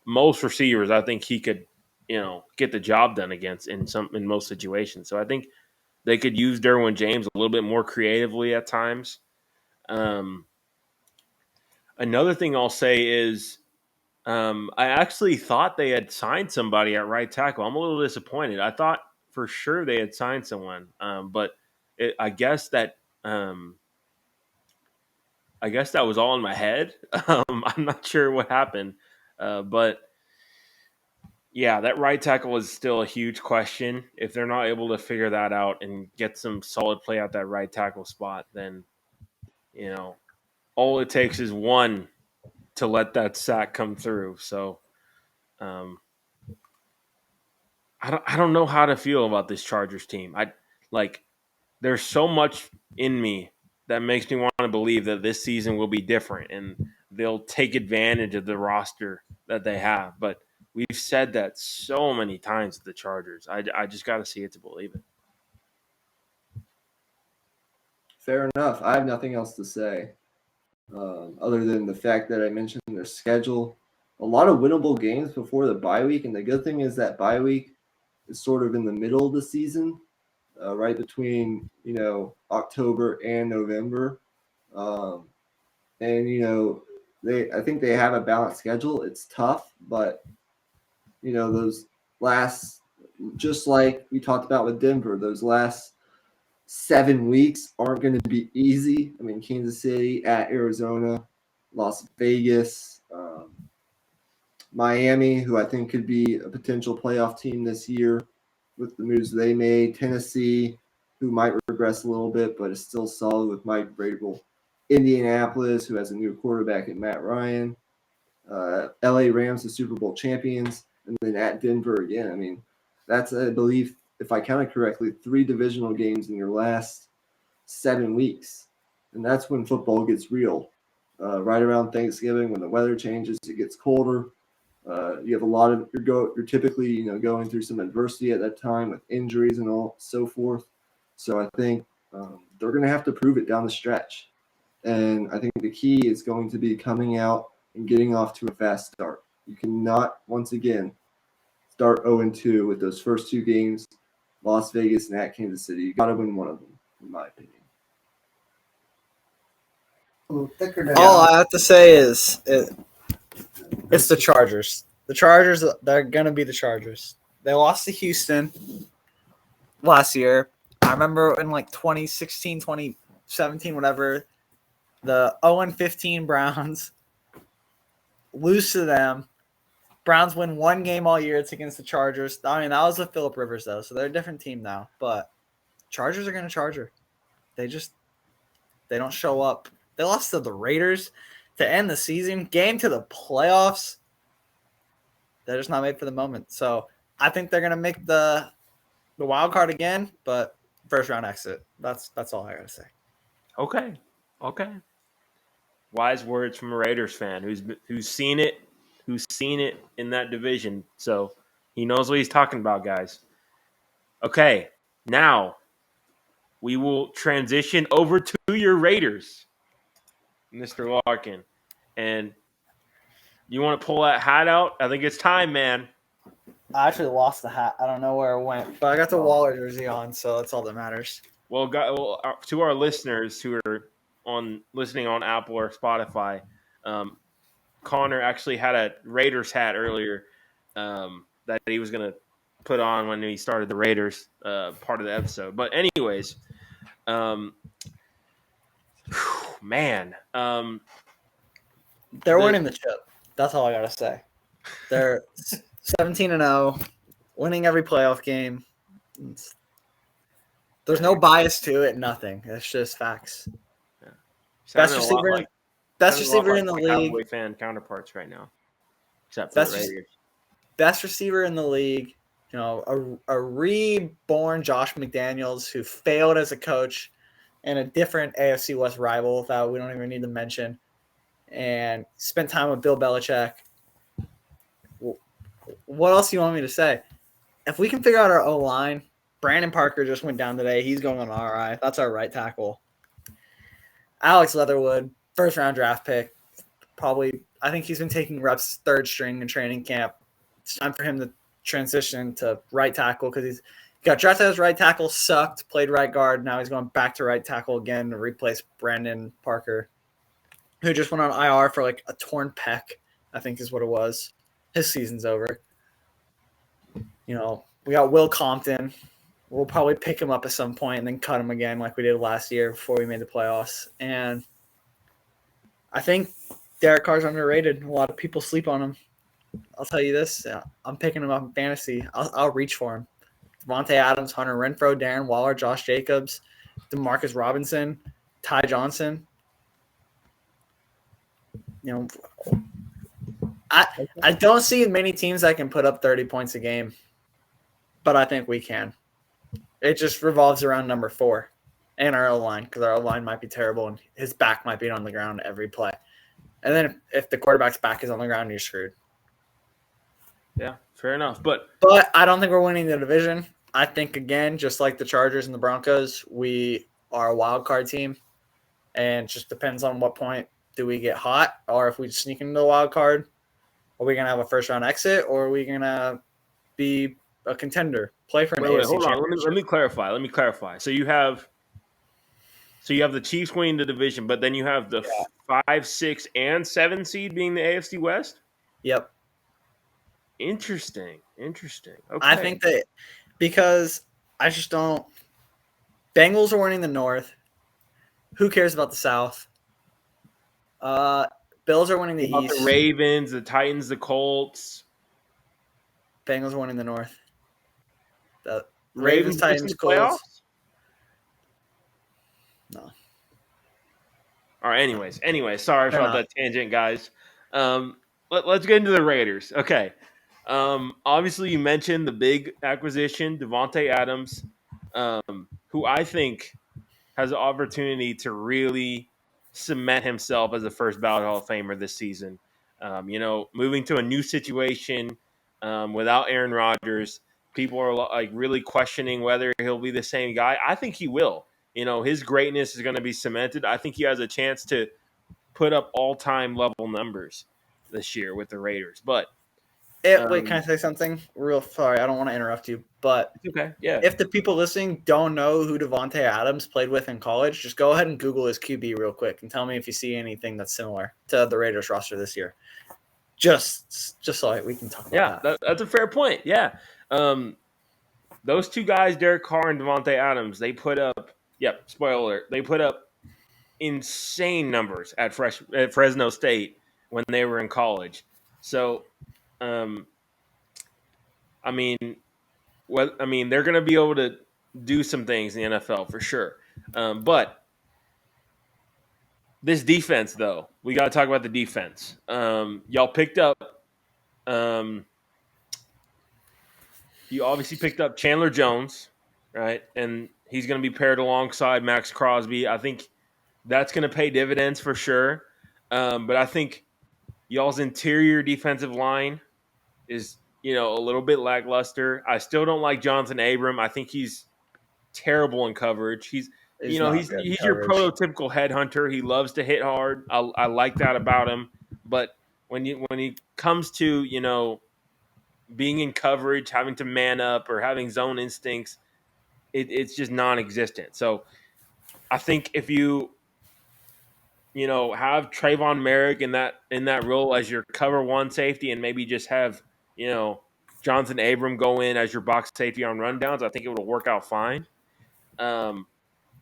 most receivers, I think he could, get the job done against in most situations. So I think they could use Derwin James a little bit more creatively at times. Um, Another thing I'll say is I actually thought they had signed somebody at right tackle. I'm a little disappointed. I thought for sure they had signed someone, but I guess that was all in my head. I'm not sure what happened, but yeah, that right tackle is still a huge question. If they're not able to figure that out and get some solid play at that right tackle spot, then all it takes is one to let that sack come through. So um, I don't know how to feel about this Chargers team. There's so much in me that makes me want to believe that this season will be different and they'll take advantage of the roster that they have. But we've said that so many times with the Chargers. I just got to see it to believe it. Fair enough. I have nothing else to say other than the fact that I mentioned their schedule. A lot of winnable games before the bye week, and the good thing is that bye week is sort of in the middle of the season, right between October and November, and I think they have a balanced schedule. It's tough, but those last, just like we talked about with Denver, those last 7 weeks aren't going to be easy. I mean, Kansas City at Arizona, Las Vegas, Miami, who I think could be a potential playoff team this year with the moves they made, Tennessee, who might regress a little bit but is still solid with Mike Vrabel, Indianapolis, who has a new quarterback in Matt Ryan, LA Rams, the Super Bowl champions, and then at Denver again. I mean, that's, I believe, if I counted correctly, 3 divisional games in your last 7 weeks. And that's when football gets real. Right around Thanksgiving, when the weather changes, it gets colder. You have a lot of you're typically going through some adversity at that time with injuries and all so forth. So I think they're going to have to prove it down the stretch, and I think the key is going to be coming out and getting off to a fast start. You cannot once again start 0-2 with those first 2 games, Las Vegas and at Kansas City. You got to win one of them, in my opinion. All I have to say is it's the Chargers. The Chargers, they're going to be the Chargers. They lost to Houston last year. I remember in like 2016, 2017, whatever, the 0-15 Browns lose to them. Browns win 1 game all year. It's against the Chargers. I mean, that was with Phillip Rivers, though, so they're a different team now. But Chargers are going to Charger. They don't show up. They lost to the Raiders to end the season. Game to the playoffs. They're just not made for the moment. So I think they're going to make the wild card again, but first round exit. That's all I got to say. Okay. Wise words from a Raiders fan who's seen it in that division. So he knows what he's talking about, guys. Okay, now we will transition over to your Raiders, Mr. Larkin. And you want to pull that hat out? I think it's time, man. I actually lost the hat. I don't know where it went, but I got the Waller jersey on, so that's all that matters. Well, to our listeners who are listening on Apple or Spotify, Connor actually had a Raiders hat earlier that he was going to put on when he started the Raiders part of the episode. But anyways, man. They're winning the chip. That's all I got to say. They're 17-0, winning every playoff game. There's no bias to it, nothing. It's just facts. Yeah. Best receiver in the league. Cowboy fan counterparts right now, except for the Raiders. Best receiver in the league. A reborn Josh McDaniels who failed as a coach and a different AFC West rival that we don't even need to mention, and spent time with Bill Belichick. What else do you want me to say? If we can figure out our O-line, Brandon Parker just went down today. He's going on RI. That's our right tackle. Alex Leatherwood, first-round draft pick. Probably, I think he's been taking reps third string in training camp. It's time for him to transition to right tackle because he's got drafted as right tackle, sucked, played right guard. Now he's going back to right tackle again to replace Brandon Parker, who just went on IR for like a torn pec, I think is what it was. His season's over. We got Will Compton. We'll probably pick him up at some point and then cut him again like we did last year before we made the playoffs. And I think Derek Carr's underrated. A lot of people sleep on him. I'll tell you this. I'm picking him up in fantasy. I'll reach for him. Devontae Adams, Hunter Renfrow, Darren Waller, Josh Jacobs, DeMarcus Robinson, Ty Johnson. I don't see many teams that can put up 30 points a game, but I think we can. It just revolves around number 4 and our O-line because our O-line might be terrible and his back might be on the ground every play. And then if the quarterback's back is on the ground, you're screwed. Yeah, fair enough. But I don't think we're winning the division. I think, again, just like the Chargers and the Broncos, we are a wild card team. And it just depends on what point do we get hot or if we sneak into the wild card. Are we going to have a first-round exit or are we going to be a contender, play for an AFC hold on. championship? Let me clarify. So you have the Chiefs winning the division, but then you have the 5, 6, and 7 seed being the AFC West? Yep. Interesting. Okay. I think that because I just don't. Bengals are winning the North. Who cares about the South? Bills are winning the What about East. the Ravens, the Titans, the Colts. Bengals are winning the North. The Ravens, Ravens missing Titans, the Colts. playoffs? No, All right. Anyways, sorry they're about not. that tangent, guys. Let's get into the Raiders. Okay. Obviously, you mentioned the big acquisition, Devontae Adams, who I think has the opportunity to really cement himself as a first ballot Hall of Famer this season. Moving to a new situation without Aaron Rodgers, people are like really questioning whether he'll be the same guy. I think he will. His greatness is going to be cemented. I think he has a chance to put up all-time level numbers this year with the Raiders. But Wait, can I say something? Real sorry, I don't want to interrupt you, but it's okay. Yeah. if the people listening don't know who Devontae Adams played with in college, just go ahead and Google his QB real quick and tell me if you see anything that's similar to the Raiders roster this year. Just so we can talk about that. That's a fair point. Yeah. Those two guys, Derek Carr and Devontae Adams, they put up, spoiler alert, they put up insane numbers at Fresno State when they were in college. So, I mean, they're going to be able to do some things in the NFL for sure. But this defense, though, we got to talk about the defense. Y'all picked up, you obviously picked up Chandler Jones, right? And he's going to be paired alongside Max Crosby. I think that's going to pay dividends for sure. But I think y'all's interior defensive line is, a little bit lackluster. I still don't like Jonathan Abram. I think he's terrible in coverage. He's not he's good in he's your coverage. prototypical headhunter. He loves to hit hard. I like that about him. But when he comes to being in coverage, having to man up or having zone instincts, it's just non-existent. So I think if you have Trayvon Merrick in that role as your cover one safety, and maybe just have Jonathan Abram go in as your box safety on rundowns, I think it will work out fine.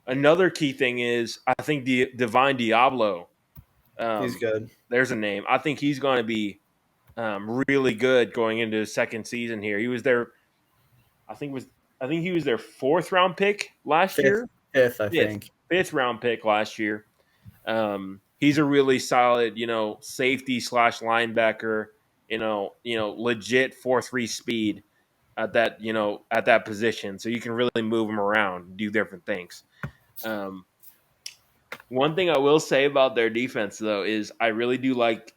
Another key thing is I think Divine Diablo. He's good. There's a name. I think he's going to be really good going into his second season here. He was there. I think he was their fourth round pick last year. Fifth, I think. Fifth round pick last year. He's a really solid, safety / linebacker, legit 4.3 speed at that position. So you can really move him around, do different things. One thing I will say about their defense, though, is I really do like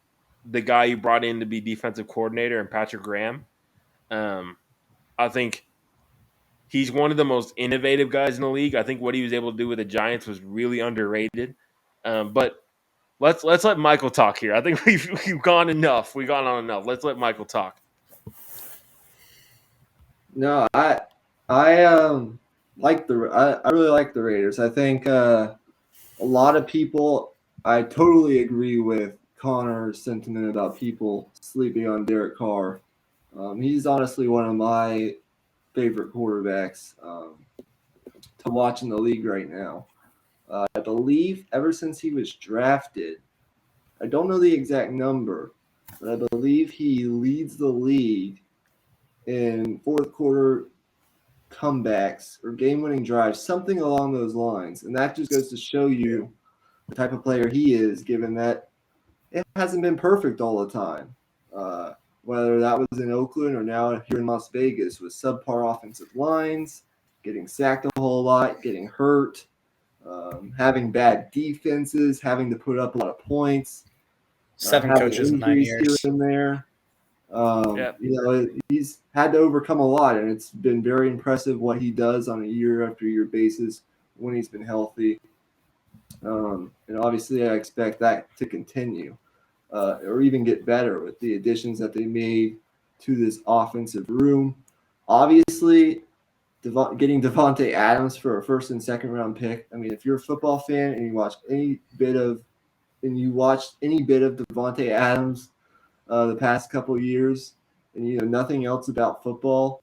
the guy you brought in to be defensive coordinator and Patrick Graham. I think he's one of the most innovative guys in the league. I think what he was able to do with the Giants was really underrated. But let's let Michael talk here. I think we've gone enough. We've gone on enough. Let's let Michael talk. No, I really like the Raiders. I think a lot of people. I totally agree with Connor's sentiment about people sleeping on Derek Carr. He's honestly one of my favorite quarterbacks to watch in the league right now. I believe ever since he was drafted, I don't know the exact number, but I believe he leads the league in fourth quarter comebacks or game-winning drives, something along those lines. And that just goes to show you the type of player he is, given that it hasn't been perfect all the time. Whether that was in Oakland or now here in Las Vegas with subpar offensive lines, getting sacked a whole lot, getting hurt, having bad defenses, having to put up a lot of points. 7 coaches in 9 years. Here and there. He's had to overcome a lot, and it's been very impressive what he does on a year after year basis when he's been healthy. And obviously, I expect that to continue or even get better with the additions that they made to this offensive room. Obviously, getting Devontae Adams for a first and second round pick. I mean, if you're a football fan and you watched any bit of Devontae Adams the past couple of years, and nothing else about football,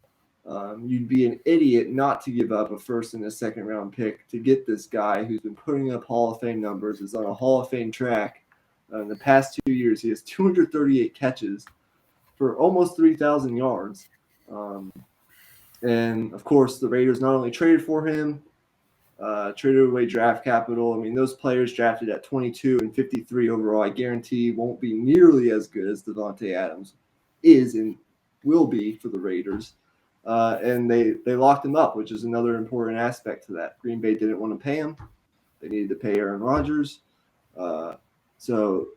you'd be an idiot not to give up a first and a second round pick to get this guy who's been putting up Hall of Fame numbers, is on a Hall of Fame track. In the past 2 years, he has 238 catches for almost 3,000 yards. And, of course, the Raiders not only traded for him, traded away draft capital. I mean, those players drafted at 22 and 53 overall, I guarantee won't be nearly as good as Davante Adams is and will be for the Raiders. And they locked him up, which is another important aspect to that. Green Bay didn't want to pay him. They needed to pay Aaron Rodgers. So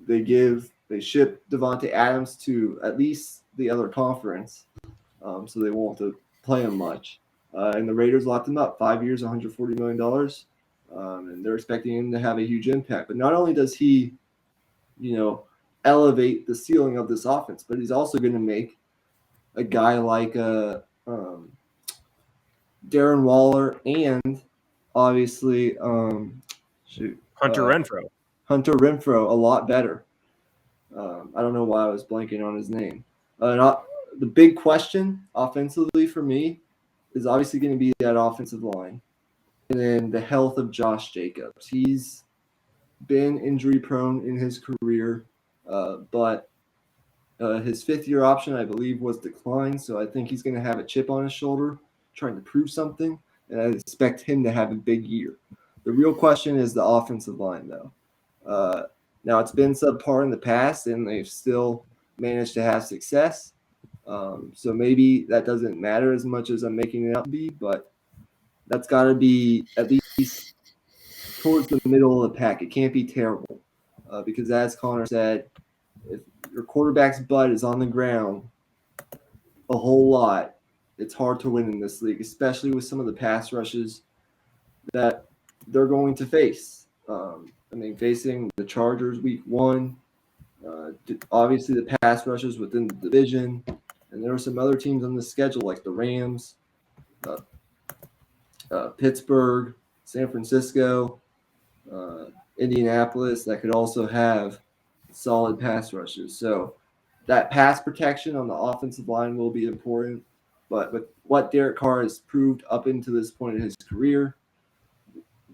they ship Davante Adams to at least the other conference, so they won't have to play him much. And the Raiders locked him up 5 years, $140 million. And they're expecting him to have a huge impact. But not only does he, elevate the ceiling of this offense, but he's also going to make a guy like Darren Waller and obviously Hunter Renfrow. Hunter Renfrow a lot better. I don't know why I was blanking on his name. The big question offensively for me is obviously going to be that offensive line and then the health of Josh Jacobs. He's been injury prone in his career, but his fifth-year option, I believe, was declined. So I think he's going to have a chip on his shoulder trying to prove something, and I expect him to have a big year. The real question is the offensive line, though. Now, it's been subpar in the past, and they've still managed to have success. So maybe that doesn't matter as much as I'm making it out to be, but that's got to be at least towards the middle of the pack. It can't be terrible because, as Connor said, if your quarterback's butt is on the ground a whole lot, it's hard to win in this league, especially with some of the pass rushes that they're going to face. Facing the Chargers week 1, obviously the pass rushers within the division, and there are some other teams on the schedule like the Rams, Pittsburgh, San Francisco, Indianapolis that could also have solid pass rushes. So that pass protection on the offensive line will be important. But with what Derek Carr has proved up into this point in his career,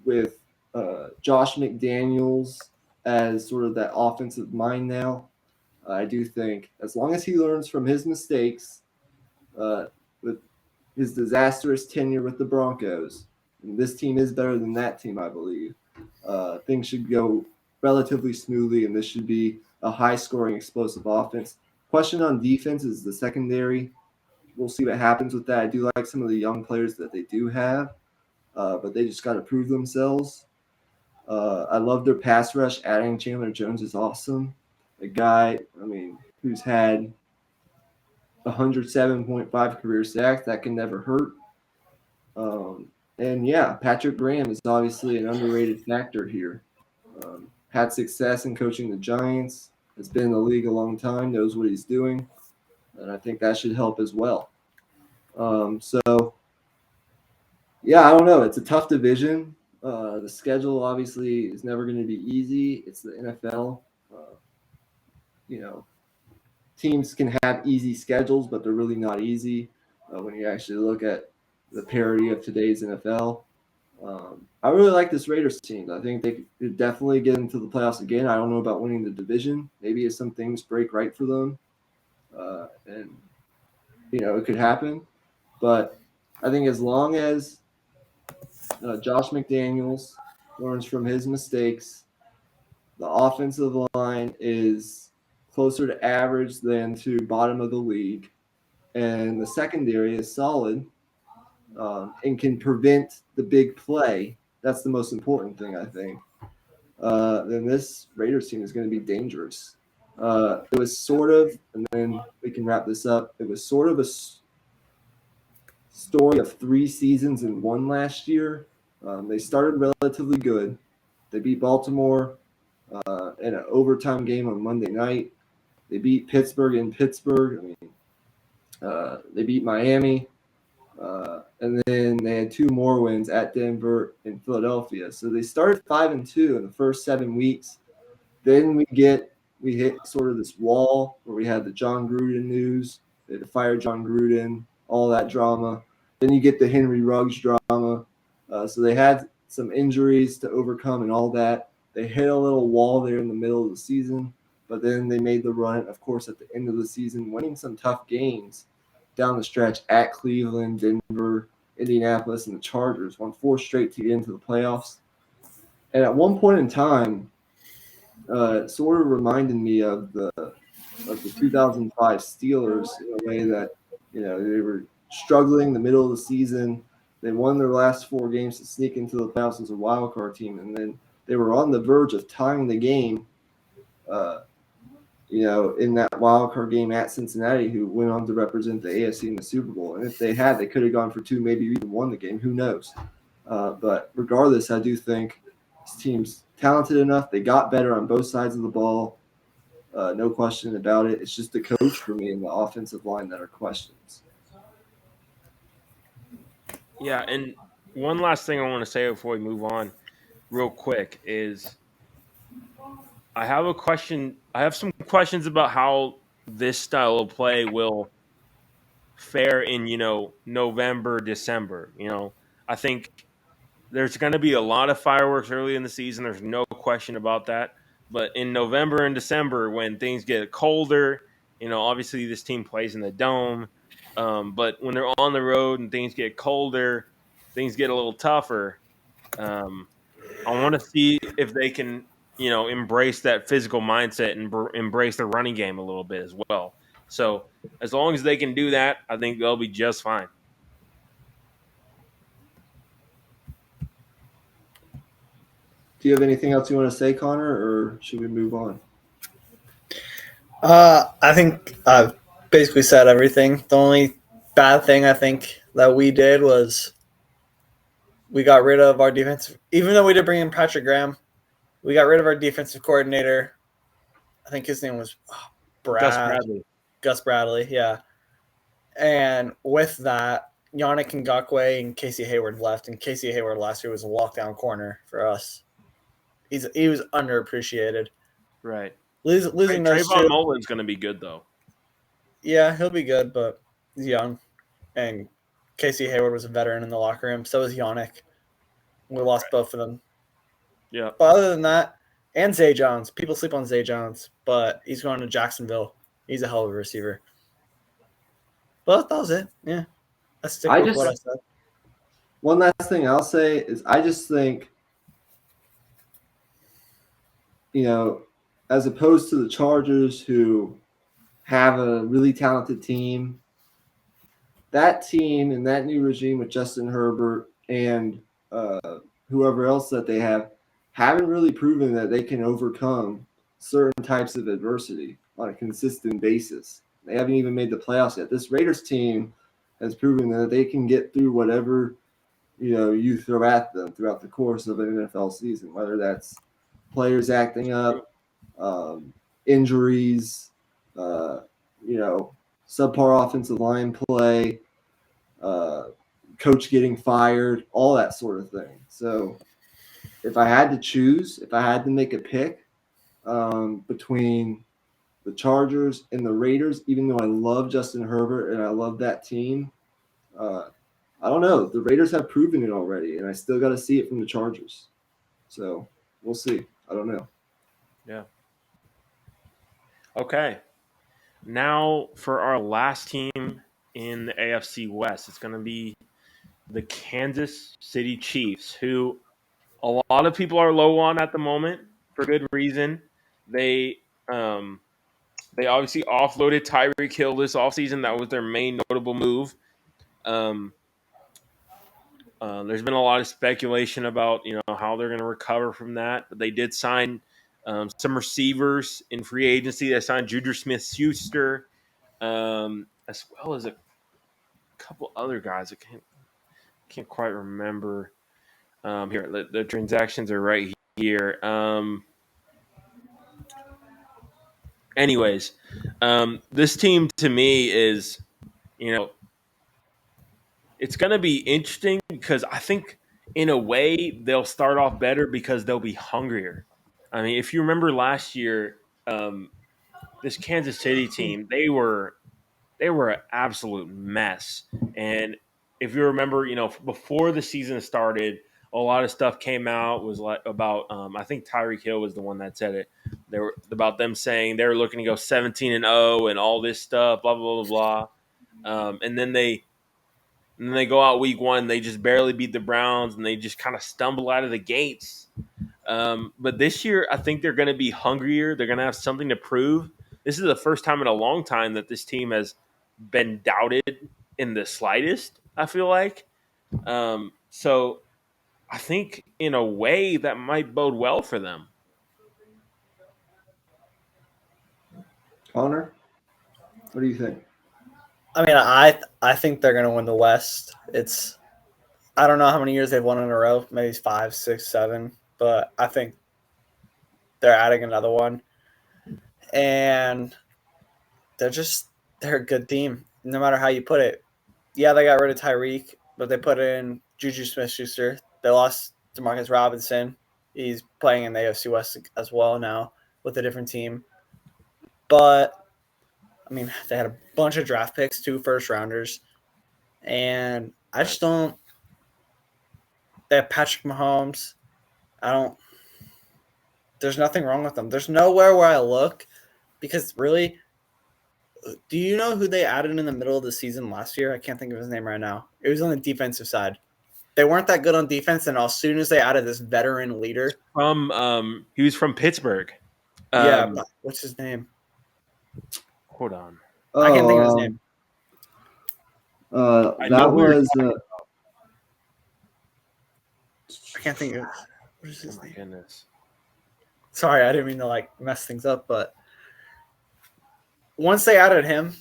with Josh McDaniels as sort of that offensive mind now, I do think as long as he learns from his mistakes with his disastrous tenure with the Broncos, and this team is better than that team, I believe, things should go relatively smoothly, and this should be a high-scoring, explosive offense. Question on defense is the secondary. We'll see what happens with that. I do like some of the young players that they do have, but they just got to prove themselves. I love their pass rush. Adding Chandler Jones is awesome. A guy, who's had 107.5 career sacks. That can never hurt. And yeah, Patrick Graham is obviously an underrated factor here. Had success in coaching the Giants. Has been in the league a long time. Knows what he's doing. And I think that should help as well. Yeah, I don't know. It's a tough division. The schedule obviously is never going to be easy. It's the NFL. Teams can have easy schedules, but they're really not easy when you actually look at the parity of today's NFL. I really like this Raiders team. I think they could definitely get into the playoffs again. I don't know about winning the division. Maybe if some things break right for them, and it could happen. But I think as long as Josh McDaniels learns from his mistakes, the offensive line is closer to average than to bottom of the league, and the secondary is solid and can prevent the big play. That's the most important thing, I think. Then this Raiders team is going to be dangerous. It was sort of, and then we can wrap this up, it was sort of a story of 3 seasons in one last year. They started relatively good. They beat Baltimore in an overtime game on Monday night. They beat Pittsburgh in Pittsburgh. They beat Miami. And then they had 2 more wins at Denver and Philadelphia. So they started 5-2 in the first 7 weeks. Then we hit sort of this wall where we had the John Gruden news. They had to fire John Gruden, all that drama. Then you get the Henry Ruggs drama. So they had some injuries to overcome and all that. They hit a little wall there in the middle of the season, but then they made the run, of course, at the end of the season, winning some tough games down the stretch at Cleveland, Denver, Indianapolis, and the Chargers. Won 4 straight to get into the playoffs. And at one point in time, sort of reminded me of the 2005 Steelers in a way that, they were struggling in the middle of the season. They won their last 4 games to sneak into the playoffs as a wild card team, and then they were on the verge of tying the game, in that wild card game at Cincinnati, who went on to represent the AFC in the Super Bowl. And if they had, they could have gone for 2, maybe even won the game. Who knows? But regardless, I do think this team's talented enough. They got better on both sides of the ball. No question about it. It's just the coach for me and the offensive line that are questions. Yeah, and one last thing I want to say before we move on real quick is I have a question. I have some questions about how this style of play will fare in, November, December. I think there's going to be a lot of fireworks early in the season. There's no question about that. But in November and December, when things get colder, obviously this team plays in the dome. But when they're on the road and things get colder, things get a little tougher. I want to see if they can, embrace that physical mindset and embrace the running game a little bit as well. So as long as they can do that, I think they'll be just fine. Do you have anything else you want to say, Connor, or should we move on? I think I've basically said everything. The only bad thing I think that we did was we got rid of our defensive. Even though we did bring in Patrick Graham, we got rid of our defensive coordinator. I think his name was Gus Bradley, yeah. And with that, Yannick Ngakoue and Casey Hayward left, and Casey Hayward last year was a lockdown corner for us. He was underappreciated. Right. Losing those Trayvon two. Mullen's going to be good, though. Yeah, he'll be good, but he's young. And Casey Hayward was a veteran in the locker room. So was Yannick. We lost both of them. Yeah. But other than that, and Zay Jones. People sleep on Zay Jones, but he's going to Jacksonville. He's a hell of a receiver. But that was it. Yeah. Let's stick with what I said. One last thing I'll say is I just think, as opposed to the Chargers, who have a really talented team, that team and that new regime with Justin Herbert and whoever else that they have haven't really proven that they can overcome certain types of adversity on a consistent basis. They haven't even made the playoffs yet. This Raiders team has proven that they can get through whatever you throw at them throughout the course of an NFL season, whether that's players acting up, injuries, subpar offensive line play, coach getting fired, all that sort of thing. So if I had to choose, if I had to make a pick between the Chargers and the Raiders, even though I love Justin Herbert and I love that team, I don't know. The Raiders have proven it already, and I still got to see it from the Chargers. So we'll see. I don't know. Yeah. Okay. Now for our last team in the AFC West, it's going to be the Kansas City Chiefs, who a lot of people are low on at the moment for good reason. They obviously offloaded Tyreek Hill this offseason. That was their main notable move. There's been a lot of speculation about how they're going to recover from that, but they did sign some receivers in free agency. They signed Juju Smith-Schuster, as well as a couple other guys. I can't quite remember. Here, the transactions are right here. Anyways, this team to me is, it's going to be interesting because I think in a way they'll start off better because they'll be hungrier. I mean, if you remember last year, this Kansas City team, they were they were an absolute mess. And if you remember, before the season started, a lot of stuff came out was like about I think Tyreek Hill was the one that said it. They were about them saying they were looking to go 17-0 and all this stuff, blah blah blah blah. And then they go out week one, they just barely beat the Browns, and they just kind of stumble out of the gates. But this year, I think they're going to be hungrier. They're going to have something to prove. This is the first time in a long time that this team has been doubted in the slightest, I feel like. So I think in a way that might bode well for them. Connor, what do you think? I mean, I think they're gonna win the West. I don't know how many years they've won in a row. Maybe it's 5, 6, 7. But I think they're adding another one, and they're a good team. No matter how you put it. Yeah, they got rid of Tyreek, but they put in Juju Smith-Schuster. They lost Demarcus Robinson. He's playing in the AFC West as well now with a different team. But I mean, they had a bunch of draft picks, 2 first-rounders, and I just don't. They have Patrick Mahomes. There's nothing wrong with them. There's nowhere where I look because really, do you know who they added in the middle of the season last year? I can't think of his name right now. It was on the defensive side. They weren't that good on defense, and as soon as they added this veteran leader, He was from Pittsburgh. what's his name? Hold on. I can't think of his name. That was. I can't think of. What is his Oh my name? goodness. Sorry, I didn't mean to mess things up, but once they added him,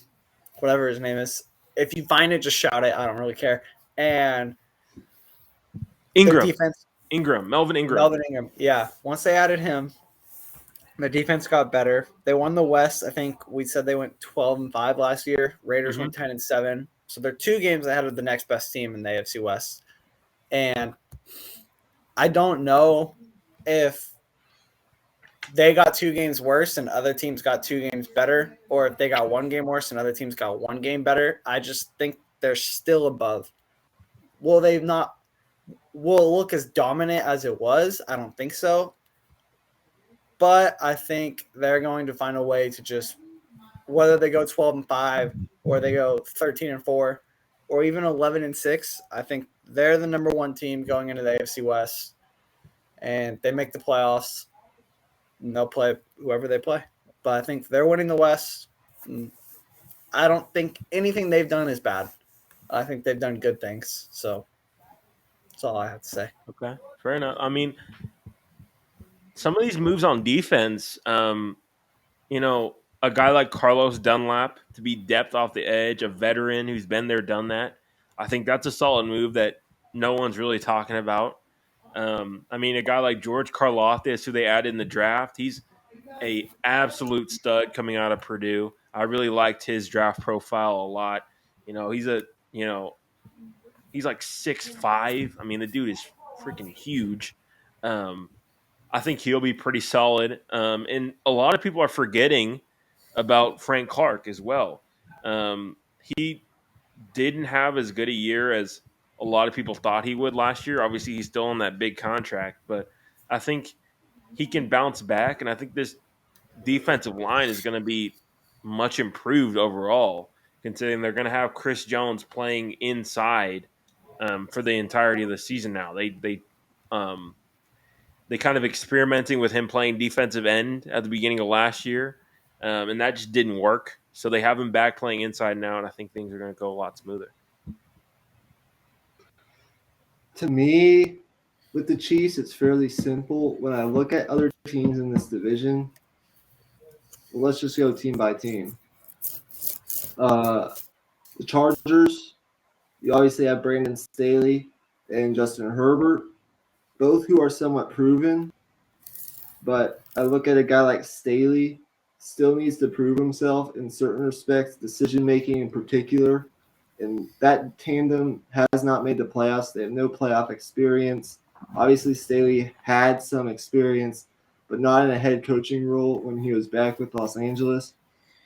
whatever his name is, if you find it, just shout it. I don't really care. And Ingram. Defense, Melvin Ingram. Melvin Ingram. Yeah. Once they added him, the defense got better. They won the West. I think we said they went 12-5 last year. Raiders went 10-7. So they're 2 games ahead of the next best team in the AFC West. And I don't know if they got 2 games worse and other teams got 2 games better, or if they got 1 game worse and other teams got 1 game better. I just think they're still above. Will it look as dominant as it was? I don't think so. But I think they're going to find a way to just, whether they go 12-5 or they go 13-4 or even 11-6, I think they're the number 1 team going into the AFC West, and they make the playoffs. And they'll play whoever they play. But I think they're winning the West. I don't think anything they've done is bad. I think they've done good things. So that's all I have to say. Okay, fair enough. I mean, some of these moves on defense, a guy like Carlos Dunlap to be depth off the edge, a veteran who's been there, done that. I think that's a solid move that no one's really talking about. A guy like George Karlaftis, who they added in the draft, he's a absolute stud coming out of Purdue. I really liked his draft profile a lot. He's like 6'5". I mean, the dude is freaking huge. I think he'll be pretty solid. And a lot of people are forgetting about Frank Clark as well. He didn't have as good a year as a lot of people thought he would last year. Obviously, he's still on that big contract, but I think he can bounce back. And I think this defensive line is going to be much improved overall, considering they're going to have Chris Jones playing inside for the entirety of the season now. They kind of experimenting with him playing defensive end at the beginning of last year, and that just didn't work. So they have him back playing inside now, and I think things are going to go a lot smoother. To me, with the Chiefs, it's fairly simple. When I look at other teams in this division, let's just go team by team. The Chargers, you obviously have Brandon Staley and Justin Herbert, both who are somewhat proven. But I look at a guy like Staley, still needs to prove himself in certain respects, decision-making in particular. And that tandem has not made the playoffs. They have no playoff experience. Obviously, Staley had some experience, but not in a head coaching role when he was back with Los Angeles.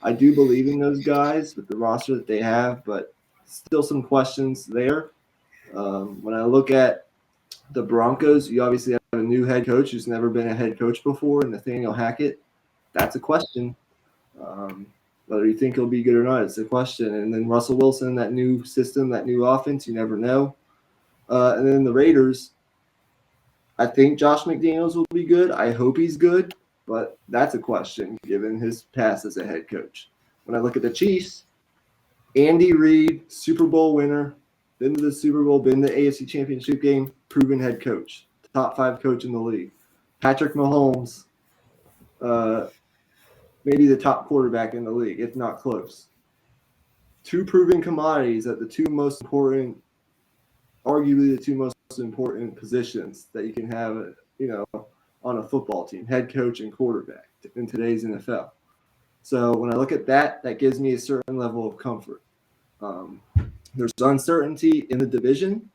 I do believe in those guys with the roster that they have, but still some questions there. When I look at the Broncos, you obviously have a new head coach who's never been a head coach before, Nathaniel Hackett. That's a question. Whether you think he'll be good or not, it's a question. And then Russell Wilson, that new system, that new offense, you never know. And then the Raiders, I think Josh McDaniels will be good. I hope he's good, but that's a question given his past as a head coach. When I look at the Chiefs, Andy Reid, Super Bowl winner, been to the Super Bowl, been to the AFC Championship game, proven head coach, top 5 coach in the league. Patrick Mahomes, maybe the top quarterback in the league, if not close. 2 proven commodities at the 2 most important, arguably the 2 most important positions that you can have, on a football team, head coach and quarterback in today's NFL. So when I look at that, that gives me a certain level of comfort. There's uncertainty in the division,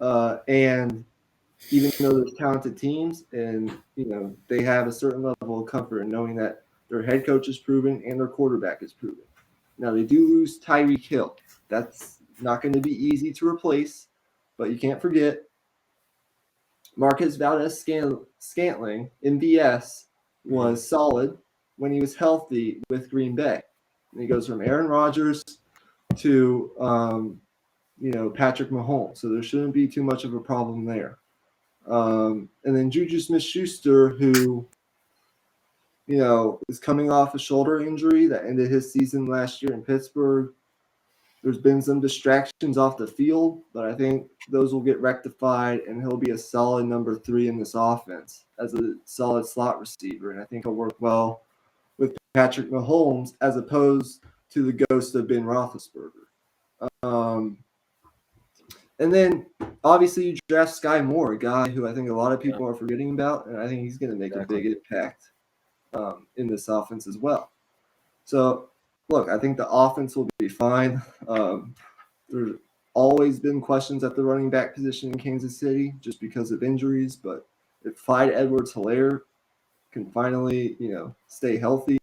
and even though there's talented teams, and they have a certain level of comfort in knowing that their head coach is proven and their quarterback is proven. Now they do lose Tyreek Hill. That's not going to be easy to replace, but you can't forget Marcus Valdez-Scantling in BS was solid when he was healthy with Green Bay. And he goes from Aaron Rodgers to Patrick Mahomes. So there shouldn't be too much of a problem there. And then Juju Smith-Schuster, who is coming off a shoulder injury that ended his season last year in Pittsburgh. There's been some distractions off the field, but I think those will get rectified, and he'll be a solid number 3 in this offense as a solid slot receiver. And I think he'll work well with Patrick Mahomes as opposed to the ghost of Ben Roethlisberger. And then, obviously, you draft Sky Moore, a guy who I think a lot of people are forgetting about, and I think he's going to make a big impact in this offense as well. So, look, I think the offense will be fine. There's always been questions at the running back position in Kansas City just because of injuries, but if Clyde Edwards-Helaire can finally, stay healthy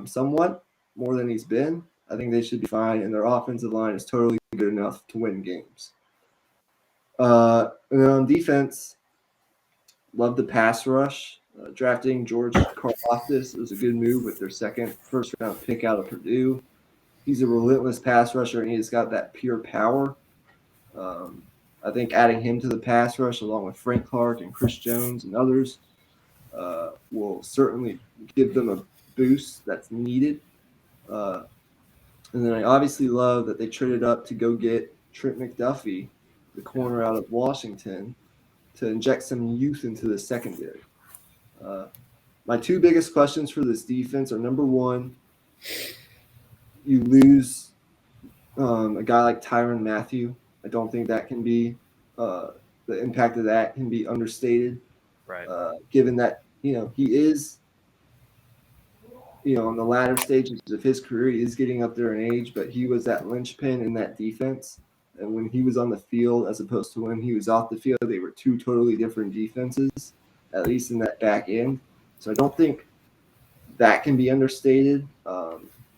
somewhat more than he's been, I think they should be fine, and their offensive line is totally good enough to win games. And then on defense, love the pass rush. Drafting George Karlaftis was a good move with their first-round pick out of Purdue. He's a relentless pass rusher, and he's got that pure power. I think adding him to the pass rush along with Frank Clark and Chris Jones and others will certainly give them a boost that's needed. And then I obviously love that they traded up to go get Trent McDuffie, the corner out of Washington, to inject some youth into the secondary. My 2 biggest questions for this defense are, number 1, you lose a guy like Tyrann Mathieu. I don't think that can be the impact of that can be understated. Right. Given that he is in the latter stages of his career, he is getting up there in age, but he was that linchpin in that defense. And when he was on the field as opposed to when he was off the field, they were 2 totally different defenses, at least in that back end. So I don't think that can be understated.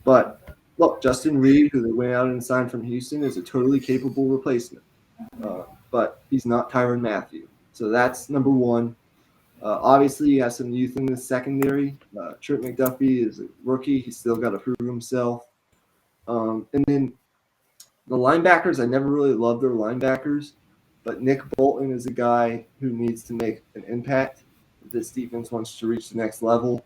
But look, Justin Reed, who they went out and signed from Houston, is a totally capable replacement. But he's not Tyrann Mathieu. So that's number 1. Obviously, you have some youth in the secondary. Trent McDuffie is a rookie. He's still got to prove himself. And then the linebackers, I never really loved their linebackers, but Nick Bolton is a guy who needs to make an impact if this defense wants to reach the next level.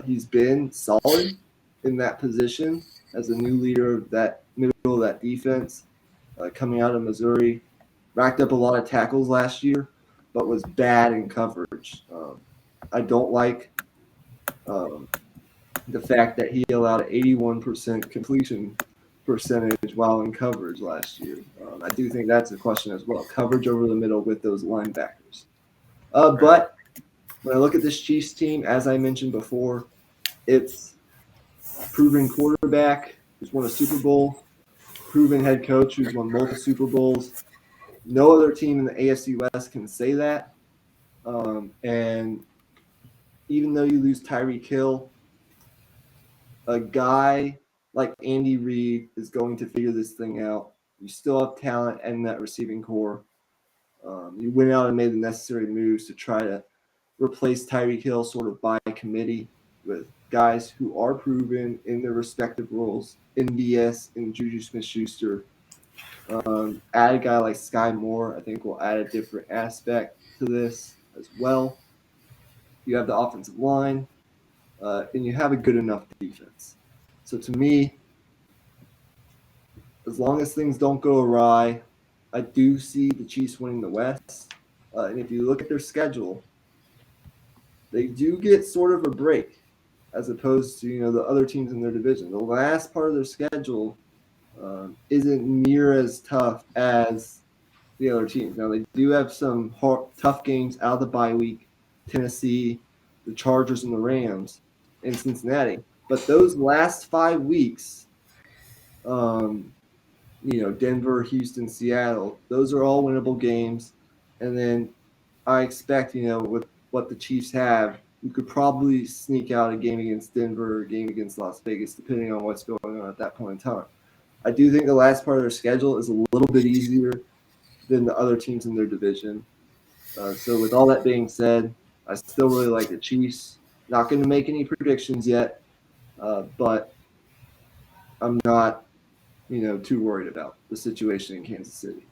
He's been solid in that position as a new leader of that middle of that defense, coming out of Missouri. Racked up a lot of tackles last year, but was bad in coverage. I don't like the fact that he allowed an 81% completion percentage while in coverage last year. I do think that's a question as well. Coverage over the middle with those linebackers. But when I look at this Chiefs team, as I mentioned before, it's proven quarterback who's won a Super Bowl, proven head coach who's won multiple Super Bowls. No other team in the AFC West can say that. And even though you lose Tyreek Hill, a guy like Andy Reid is going to figure this thing out. You still have talent in that receiving core. You went out and made the necessary moves to try to replace Tyreek Hill sort of by committee with guys who are proven in their respective roles. MVS and Juju Smith-Schuster. Add a guy like Sky Moore, I think will add a different aspect to this as well. You have the offensive line, and you have a good enough defense. So to me, as long as things don't go awry, I do see the Chiefs winning the West. And if you look at their schedule, they do get sort of a break as opposed to the other teams in their division. The last part of their schedule isn't near as tough as the other teams. Now they do have some tough games out of the bye week: Tennessee, the Chargers, and the Rams, and Cincinnati. But those last 5 weeks, Denver, Houston, Seattle, those are all winnable games. And then I expect, with what the Chiefs have, you could probably sneak out a game against Denver or a game against Las Vegas, depending on what's going on at that point in time. I do think the last part of their schedule is a little bit easier than the other teams in their division. So with all that being said, I still really like the Chiefs. Not going to make any predictions yet, but I'm not, too worried about the situation in Kansas City.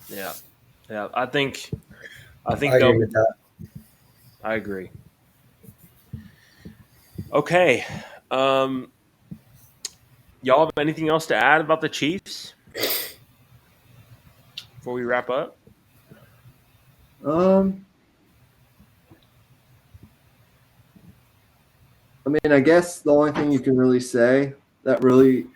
Yeah. I think I agree with that. I agree. Okay. Y'all have anything else to add about the Chiefs before we wrap up? I guess the only thing you can really say that really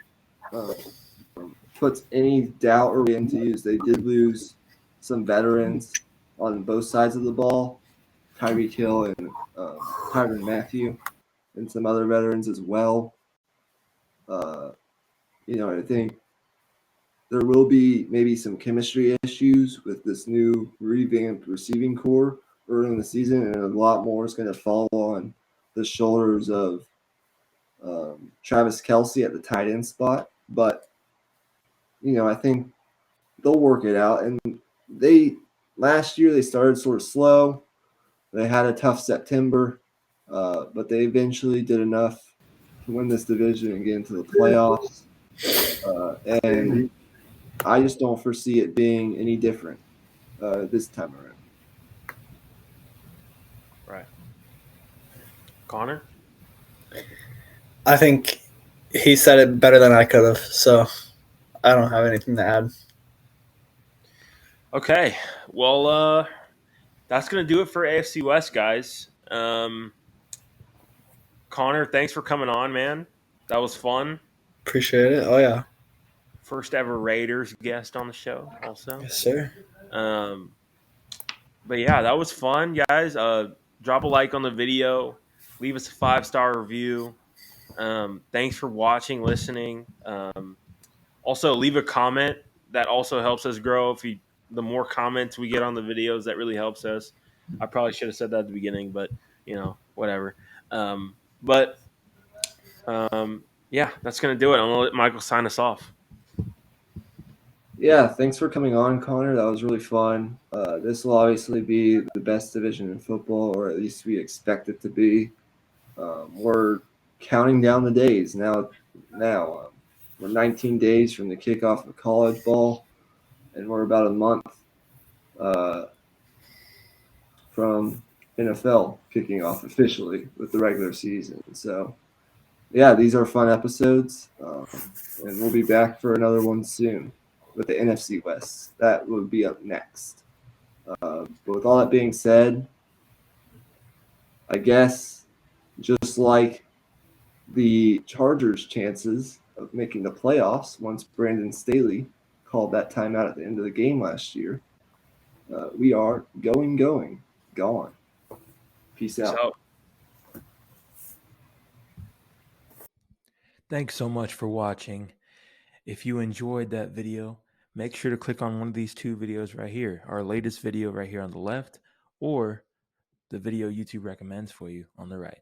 puts any doubt or into you is they did lose some veterans on both sides of the ball, Tyreek Hill and Tyrann Mathieu, and some other veterans as well. I think there will be maybe some chemistry issues with this new revamped receiving core early in the season, and a lot more is going to fall on the shoulders of Travis Kelce at the tight end spot. But, I think they'll work it out. And last year they started sort of slow. They had a tough September, but they eventually did enough to win this division and get into the playoffs. And I just don't foresee it being any different this time around. Right. Connor? I think he said it better than I could have, so I don't have anything to add. Okay. Well, that's going to do it for AFC West, guys. Connor, thanks for coming on, man. That was fun. Appreciate it. Oh, yeah. First ever Raiders guest on the show, also. Yes, sir. But yeah, that was fun, guys. Drop a like on the video. Leave us a 5-star review. Thanks for watching, listening. Also, leave a comment. That also helps us grow. The more comments we get on the videos, that really helps us. I probably should have said that at the beginning, but whatever. Yeah, that's gonna do it. I'm gonna let Michael sign us off. Yeah, thanks for coming on, Connor. That was really fun. This will obviously be the best division in football, or at least we expect it to be. We're counting down the days now. We're 19 days from the kickoff of college ball, and we're about a month from NFL kicking off officially with the regular season. So, yeah, these are fun episodes, and we'll be back for another one soon with the NFC West. That will be up next. But with all that being said, I guess just like the Chargers' chances of making the playoffs once Brandon Staley called that timeout at the end of the game last year, we are gone. Peace out. Thanks so much for watching. If you enjoyed that video, make sure to click on one of these 2 videos right here. Our latest video right here on the left, or the video YouTube recommends for you on the right.